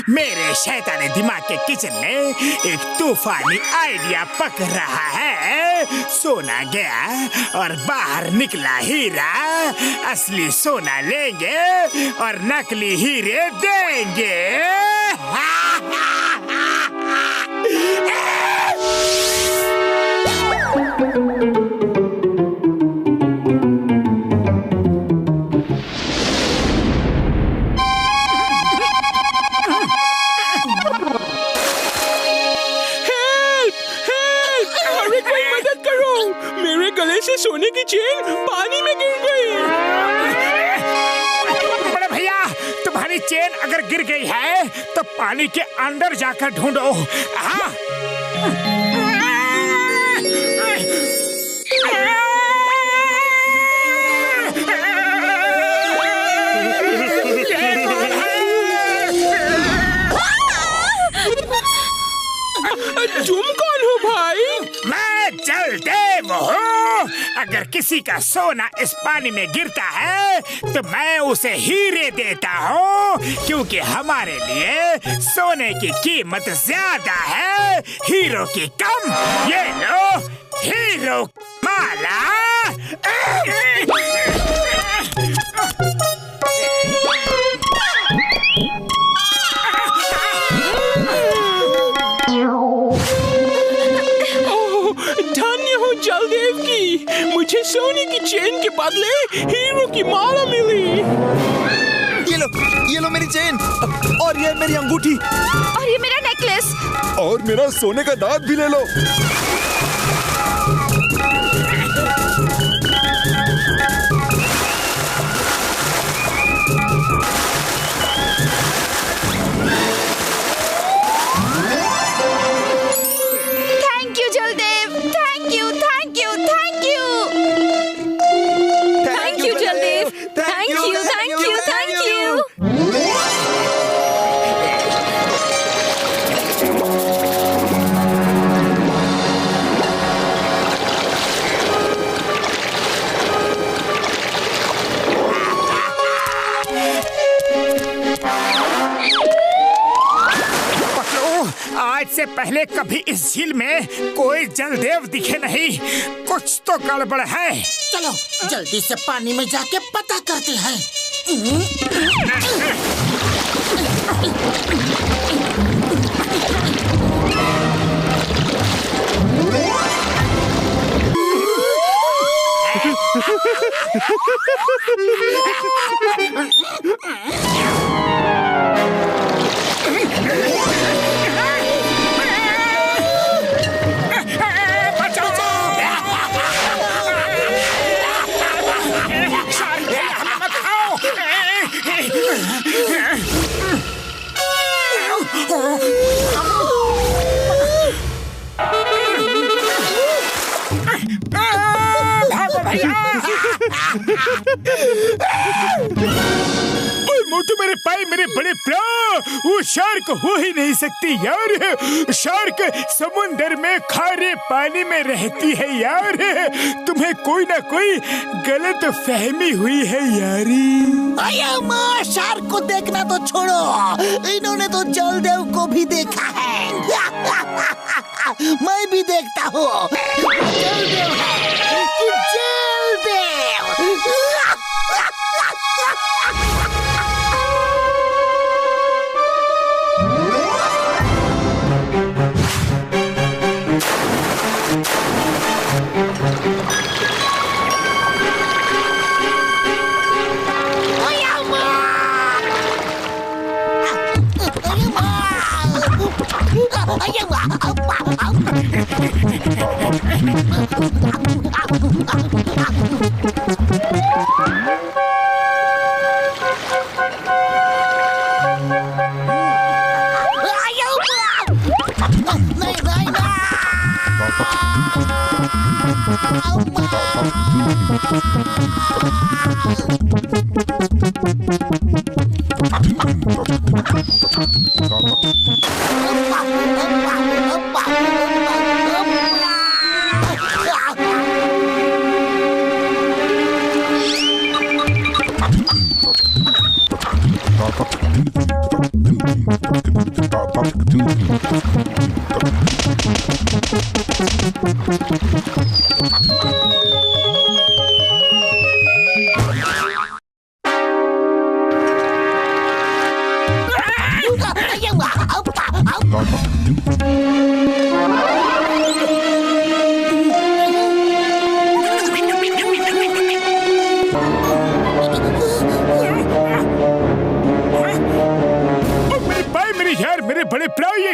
मेरे शैतानी दिमाग के किचन में एक तूफानी आइडिया पक रहा है। सोना गया और बाहर निकला हीरा। असली सोना लेंगे और नकली हीरे देंगे। से सोने की चेन पानी में गिर गई। बड़े भैया, तुम्हारी चेन अगर गिर गई है तो पानी के अंदर जाकर ढूंढो। हाँ। किसी का सोना इस पानी में गिरता है तो मैं उसे हीरे देता हूँ, क्योंकि हमारे लिए सोने की कीमत ज्यादा है, हीरो की कम। ये लो हीरो माला। धन्य हो जलदेव की, मुझे सोने की चेन के बदले हीरो की माला मिली। ये लो मेरी चेन, और ये मेरी अंगूठी, और ये मेरा नेकलेस, और मेरा सोने का दांत भी ले लो। Thank you Jaldev, thank you, thank you, thank you, thank you Jaldev, thank you, thank you, thank you. आज से पहले कभी इस झील में कोई जलदेव दिखे नहीं, कुछ तो गड़बड़ है। चलो जल्दी से पानी में जाके पता करते हैं। मोटू मेरे पाए मेरे बड़े प्रा, वो शार्क हो ही नहीं सकती यार। शार्क समुंदर में खारे पानी में रहती है यार। तुम्हें कोई ना कोई गलत फहमी हुई है यारी। अया माँ, शार्क को देखना तो छोड़ो, इन्होंने तो जलदेव को भी देखा है। मैं भी देखता हूँ। जलदेव है कि जलदेव।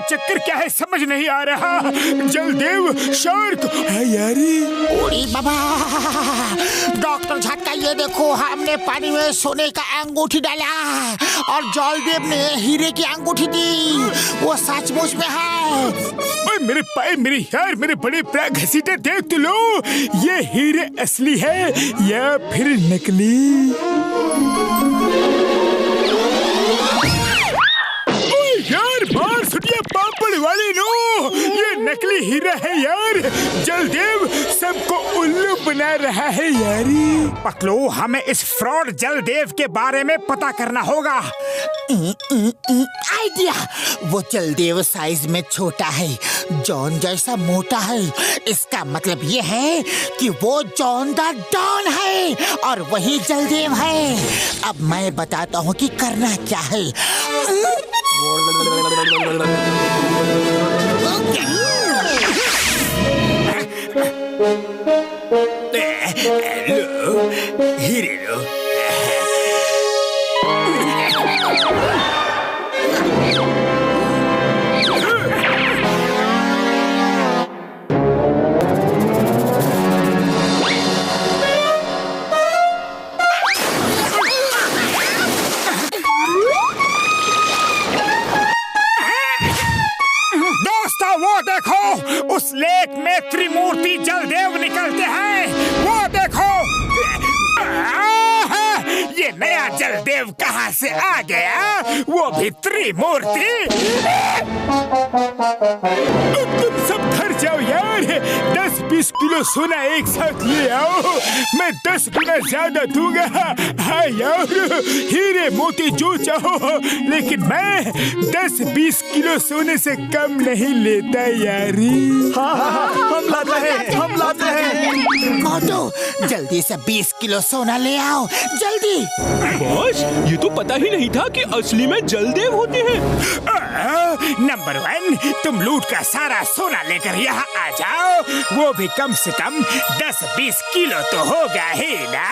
चक्कर क्या है समझ नहीं आ रहा। जलदेव शार्क है यारी। ओरी बाबा, डॉक्टर झटका ये देखो, हमने पानी में सोने का अंगूठी डाला और जलदेव ने हीरे की अंगूठी दी। वो सचमुच में है। ओए मेरे पाए मेरे यार, मेरे बड़े पैर घसीटे देख तो लो, ये हीरे असली है या फिर नकली। यार बाहर सुनिए पापड़ वाली नो, ये नकली हीरा है यार। जलदेव सबको उल्लू बना रहा है यारी। पतलू, हमें इस फ्रॉड जलदेव के बारे में पता करना होगा। आइडिया, वो जलदेव साइज में छोटा है, जॉन जैसा मोटा है। इसका मतलब ये है कि वो जॉन द डॉन है और वही जलदेव है। अब मैं बताता हूँ कि करना क्या है। हीरे लो। दोस्तों, वो देखो, उस लेक में त्रिमूर्ति जलदेव निकलते हैं। वो देखो, ये नया जलदेव कहाँ से आ गया, वो भी त्रिमूर्ति। तुम सब घर जाओ यार, 10-20 किलो सोना एक साथ ले आओ, मैं 10 गुना ज्यादा दूंगा। हाँ यार, हीरे मोती जो चाहो, लेकिन मैं 10-20 किलो सोने से कम नहीं लेता यारी। हाँ, हम लाते हैं। मोटू, जल्दी से 20 किलो सोना ले आओ, जल्दी। बॉस, ये तो पता ही नहीं था कि असली में जलदेव होते हैं। नंबर 1, तुम लूट का सारा सोना लेकर यहाँ आ जाओ, वो भी कम से कम 10-20 किलो तो होगा ही ना।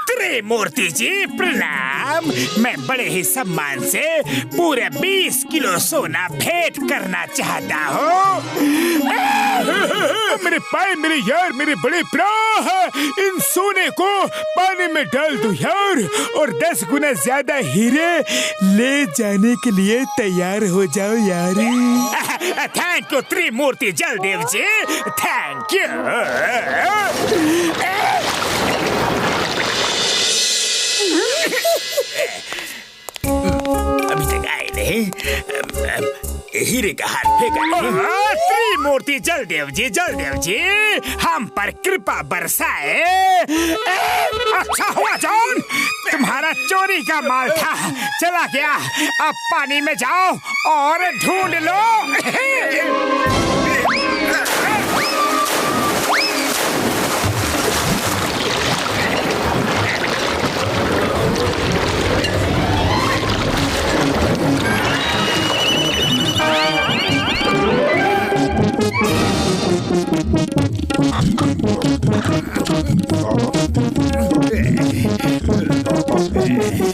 त्रिमूर्ति जी प्रणाम। मैं बड़े ही सम्मान से पूरे 20 किलो सोना भेंट करना चाहता हूँ। मेरे पाए, मेरे यार, मेरे बड़े प्राण, इन सोने को पानी में डाल दो यार, और 10 गुना ज्यादा हीरे ले जाने के लिए तैयार हो जाओ यार। Thank you Trimurti Jaldev ji, thank you. अभी तक आए नहीं, हीरे का हाथ फेंका नहीं। त्रिमूर्ति जलदेव जी, हम पर कृपा बरसाए। अच्छा हुआ जॉन, तुम्हारा चोरी का माल था, चला गया। अब पानी में जाओ और ढूंढ लो।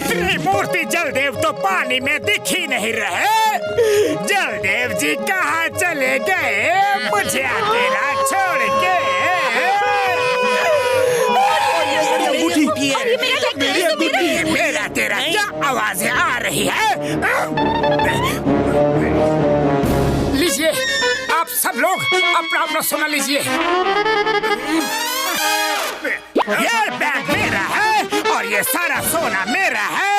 त्रिमूर्ति जलदेव तो पानी में दिख ही नहीं रहे। जलदेव जी कहाँ चले गए, मुझे अकेला छोड़ के। मेरा तेरा क्या आवाजें आ रही है? लीजिए, आप सब लोग अपना अपना सोना लीजिए। ये बैग मेरा है और ये सारा सोना मेरा है।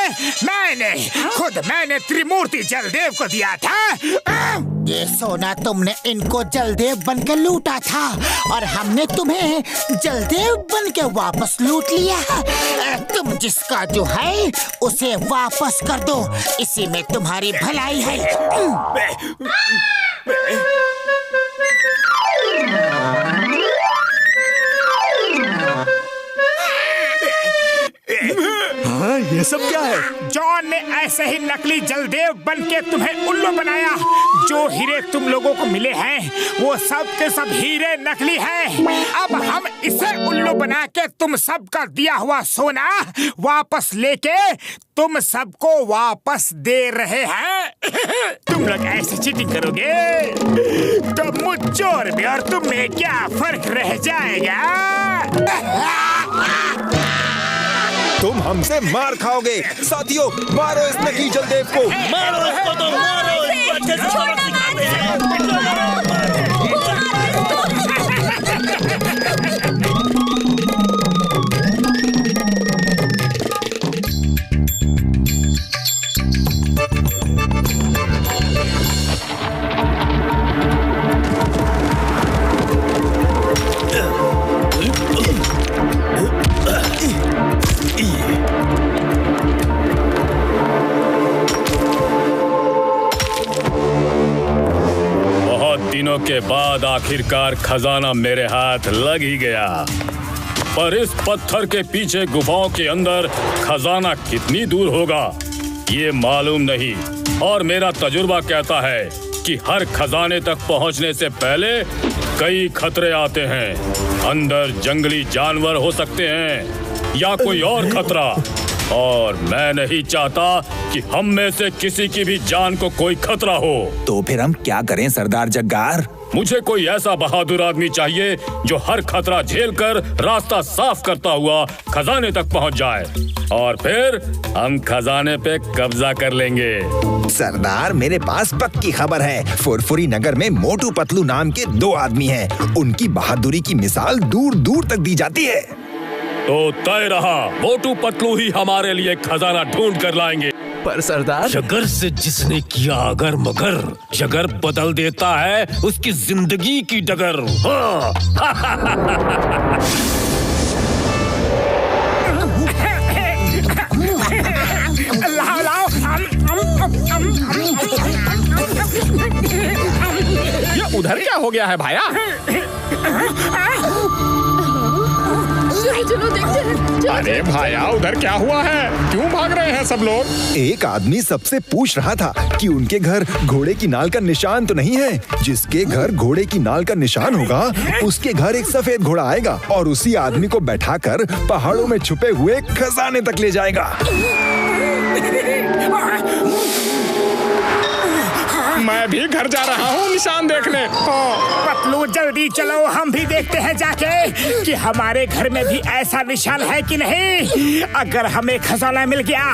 मैंने त्रिमूर्ति जलदेव को दिया था। ये सोना तुमने इनको जलदेव बनकर लूटा था और हमने तुम्हें जलदेव बनके वापस लूट लिया। तुम जिसका जो है उसे वापस कर दो, इसी में तुम्हारी भलाई है। हाँ, ये सब क्या है? जॉन ने ऐसे ही नकली जलदेव बनके तुम्हें उल्लू बनाया। जो हीरे तुम लोगों को मिले हैं वो सब के सब हीरे नकली हैं। अब हम इसे उल्लू बना के तुम सबका दिया हुआ सोना वापस लेके तुम सबको वापस दे रहे हैं। तुम लोग ऐसे चीटिंग करोगे तो मुझ चोर में और तुम में क्या फर्क रह जाएगा? तुम हमसे मार खाओगे। साथियों, मारो इस नकली जलदेव को। मारो इसको, तो मारो इसको, अच्छे से सबक सिखाते हैं। बाद आखिरकार खजाना मेरे हाथ लग ही गया। पर इस पत्थर के पीछे गुफाओं के अंदर खजाना कितनी दूर होगा ये मालूम नहीं। और मेरा तजुर्बा कहता है कि हर खजाने तक पहुंचने से पहले कई खतरे आते हैं। अंदर जंगली जानवर हो सकते हैं या कोई और खतरा, और मैं नहीं चाहता कि हम में से किसी की भी जान को कोई खतरा हो। तो फिर हम क्या करें सरदार जग्गार? मुझे कोई ऐसा बहादुर आदमी चाहिए जो हर खतरा झेलकर रास्ता साफ करता हुआ खजाने तक पहुंच जाए, और फिर हम खजाने पे कब्जा कर लेंगे। सरदार, मेरे पास पक्की खबर है। फुरफुरी नगर में मोटू पतलू नाम के 2 आदमी हैं। उनकी बहादुरी की मिसाल दूर दूर तक दी जाती है। तो तय रहा, मोटू पतलू ही हमारे लिए खजाना ढूंढ कर लाएंगे। पर सरदार, जगर से जिसने किया अगर मगर, जगर बदल देता है उसकी जिंदगी की डगर। हाँ। लाओ लाओ। ये उधर क्या हो गया है भाया? चलो देखते हैं। अरे भाया, उधर क्या हुआ है? क्यों भाग रहे हैं सब लोग? एक आदमी सबसे पूछ रहा था कि उनके घर घोड़े की नाल का निशान तो नहीं है। जिसके घर घोड़े की नाल का निशान होगा उसके घर एक सफेद घोड़ा आएगा और उसी आदमी को बैठाकर पहाड़ों में छुपे हुए खजाने तक ले जाएगा। मैं भी घर जा रहा हूँ निशान देखने। पतलू जल्दी चलो, हम भी देखते हैं जाके कि हमारे घर में भी ऐसा निशान है कि नहीं। अगर हमें खजाना मिल गया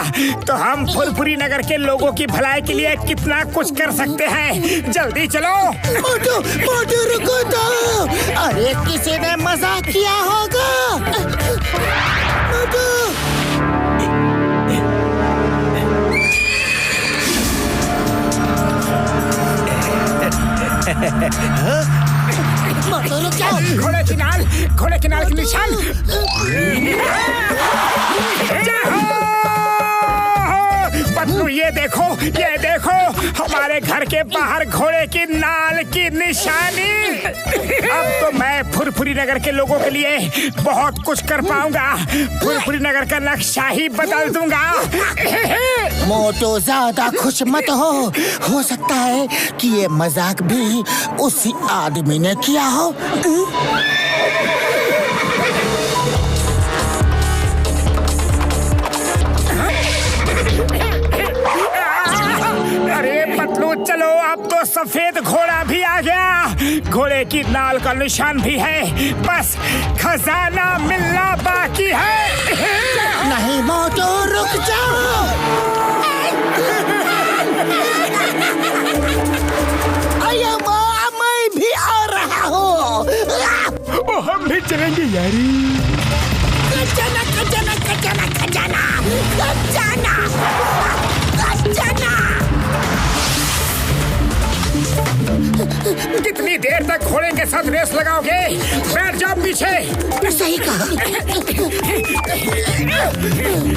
तो हम फुरफुरी नगर के लोगों की भलाई के लिए कितना कुछ कर सकते हैं। जल्दी चलो। मोटू, मोटू रुको तो। अरे किसी ने मजाक किया होगा। मोटू। घोड़े की नाल की निशान। पतलू ये देखो हमारे घर के बाहर घोड़े की नाल की निशानी। अब तो मैं फुरफुरी नगर के लोगों के लिए बहुत कुछ कर पाऊंगा। फुरफुरी नगर का नक्शा ही बदल दूंगा। मोटू ज्यादा खुश मत हो सकता है कि ये मजाक भी उसी आदमी ने किया हो। अरे पतलू चलो, अब तो सफेद घोड़ा भी आ गया। घोड़े की नाल का निशान भी है, बस खजाना मिलना बाकी है। नहीं मोटू, रुक जाओ। अरे मैं भी आ रहा हूँ। हम भी चलेंगे यारी। खजाना खजाना खजाना खजाना खजाना खजाना। कितनी देर तक घोड़े के साथ रेस लगाओगे? बैठ जाओ पीछे। सही कहा।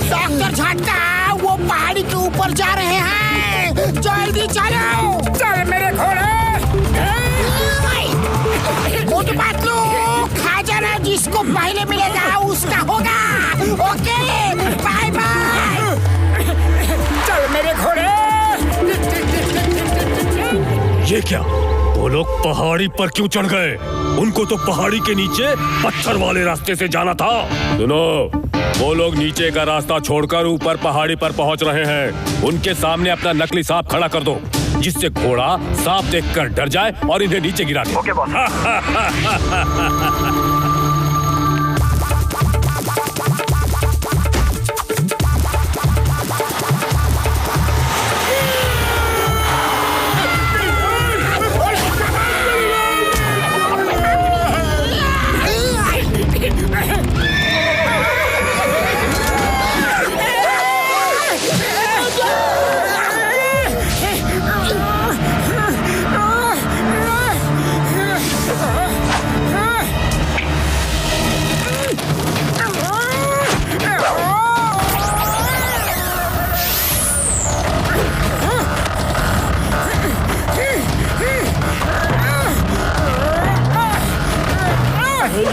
डॉक्टर झटका, वो पहाड़ी के ऊपर जा रहे हैं। जल्दी चलो। चल मेरे घोड़े। मोटू पतलू, खजाना जिसको पहले मिलेगा उसका होगा। Okay, bye bye. चल मेरे घोड़े। ये क्या? वो लोग पहाड़ी पर क्यों चढ़ गए? उनको तो पहाड़ी के नीचे पत्थर वाले रास्ते से जाना था। सुनो, वो लोग नीचे का रास्ता छोड़कर ऊपर पहाड़ी पर पहुंच रहे हैं। उनके सामने अपना नकली सांप खड़ा कर दो, जिससे घोड़ा सांप देखकर डर जाए और इन्हें नीचे गिरा दे। Okay boss.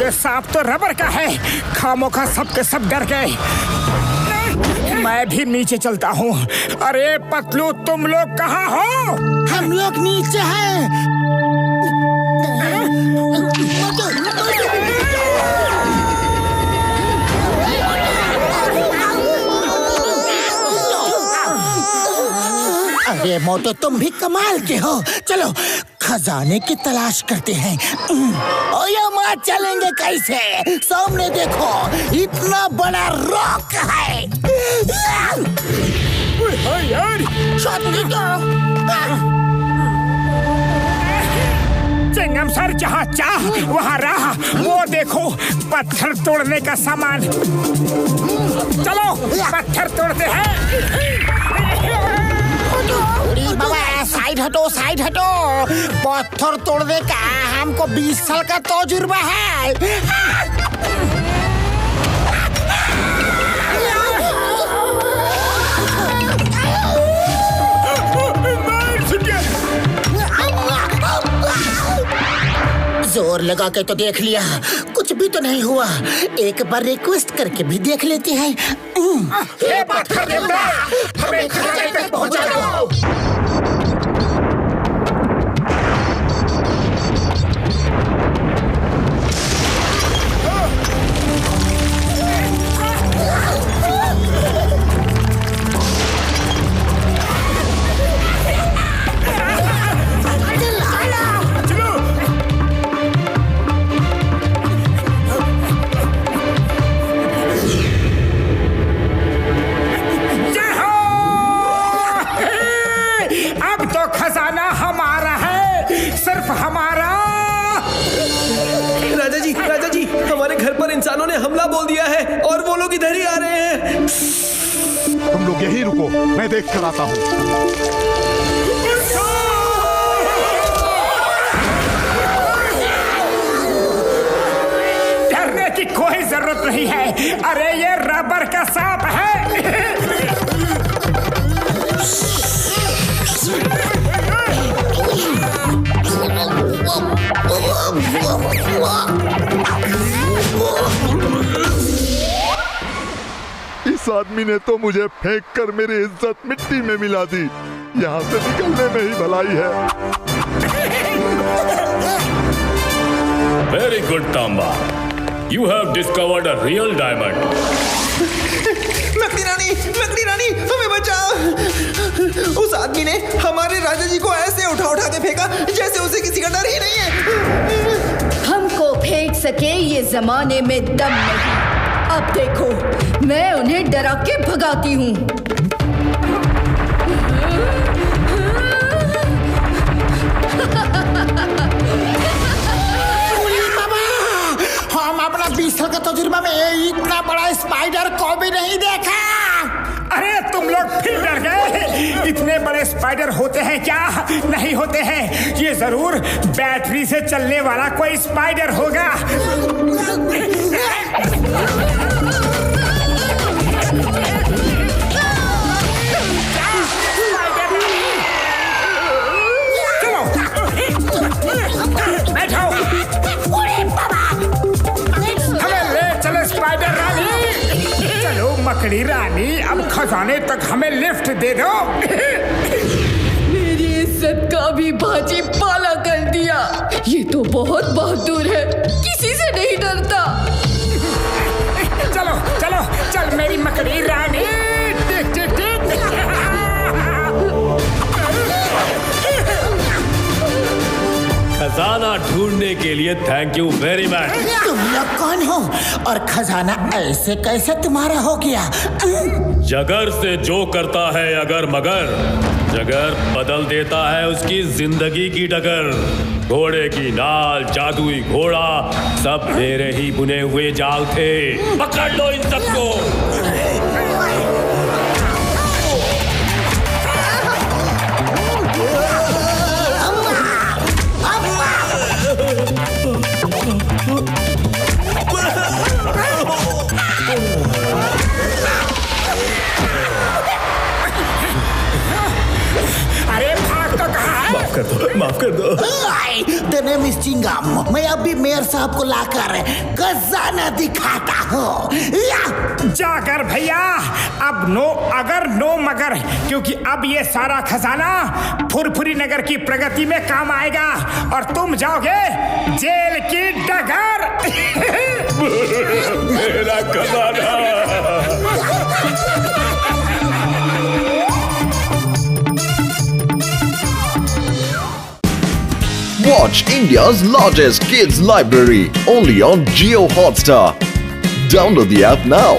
ये सांप तो रबर का है। खामोखा सबके सब डर गए। मैं भी नीचे चलता हूँ। अरे पतलू, तुम लोग कहाँ हो? हम लोग नीचे हैं। अरे मोटो, तुम भी कमाल के हो। चलो खजाने की तलाश करते हैं। ओया माँ, चलेंगे कैसे? सामने देखो, इतना बड़ा रॉक है। यार चिंगम सर, जहाँ चाह वहाँ रहा। वो देखो, पत्थर तोड़ने का सामान। चलो पत्थर तोड़ते हैं। बाबा साइड हटो, साइड हटो। पत्थर तोड़ने का हमको 20 साल का तजुर्बा है। जोर लगा के तो देख लिया, कुछ भी तो नहीं हुआ। एक बार रिक्वेस्ट करके भी देख लेते हैं। पत्थर देवता, हमें खजाने तक पहुंचा दो। राजा जी, हमारे घर पर इंसानों ने हमला बोल दिया है और वो लोग इधर ही आ रहे हैं। तुम लोग यहीं रुको, मैं देख कर आता हूँ। डरने की कोई जरूरत नहीं है। अरे ये रबर का सांप है। इस आदमी ने तो मुझे फेंक कर मेरी इज्जत मिट्टी में मिला दी। यहाँ से निकलने में ही भलाई है। वेरी गुड तांबा, you have discovered a real diamond. नकली रानी, हमें बचाओ। उस आदमी ने हमारे राजा जी को ऐसे उठा के फेंका जैसे उसे किसी का डर ही नहीं है। हमको फेंक सके ये जमाने में दम नहीं। अब देखो, मैं उन्हें डरा के भगाती हूँ। हम अपना 20 साल का तजुर्बा में इतना बड़ा स्पाइडर को भी नहीं देखा। अरे तुम लोग फिर डर गए। इतने बड़े स्पाइडर होते हैं क्या? नहीं होते हैं। ये जरूर बैटरी से चलने वाला कोई स्पाइडर होगा। बैठो। हमें ले चलो स्पाइडर रानी। चलो मकड़ी रानी, अब खजाने तक हमें लिफ्ट दे दो। मेरी इज्जत का भी भाजी पाला कर दिया। ये तो बहुत बहादुर है, किसी से नहीं डरता। चलो चलो चल मेरी मकड़ी रानी। खजाना ढूंढने के लिए थैंक यू वेरी मच। तुम लोग कौन हो और खजाना ऐसे कैसे तुम्हारा हो गया? जगर से जो करता है अगर मगर, जगर बदल देता है उसकी जिंदगी की डगर। घोड़े की नाल, जादुई घोड़ा, सब मेरे ही बुने हुए जाल थे। पकड़ लो इन सबको। अरे भाग तो कहाँ है? माफ कर दो। The name is chewing gum. मैं अभी मेयर साहब को लाकर खजाना दिखाता हूँ। जाकर भैया, अब नो अगर नो मगर, क्योंकि अब ये सारा खजाना फुरफुरी नगर की प्रगति में काम आएगा और तुम जाओगे जेल की डगर। मेरा खजाना। Watch India's largest kids library only on Jio Hotstar. Download the app now.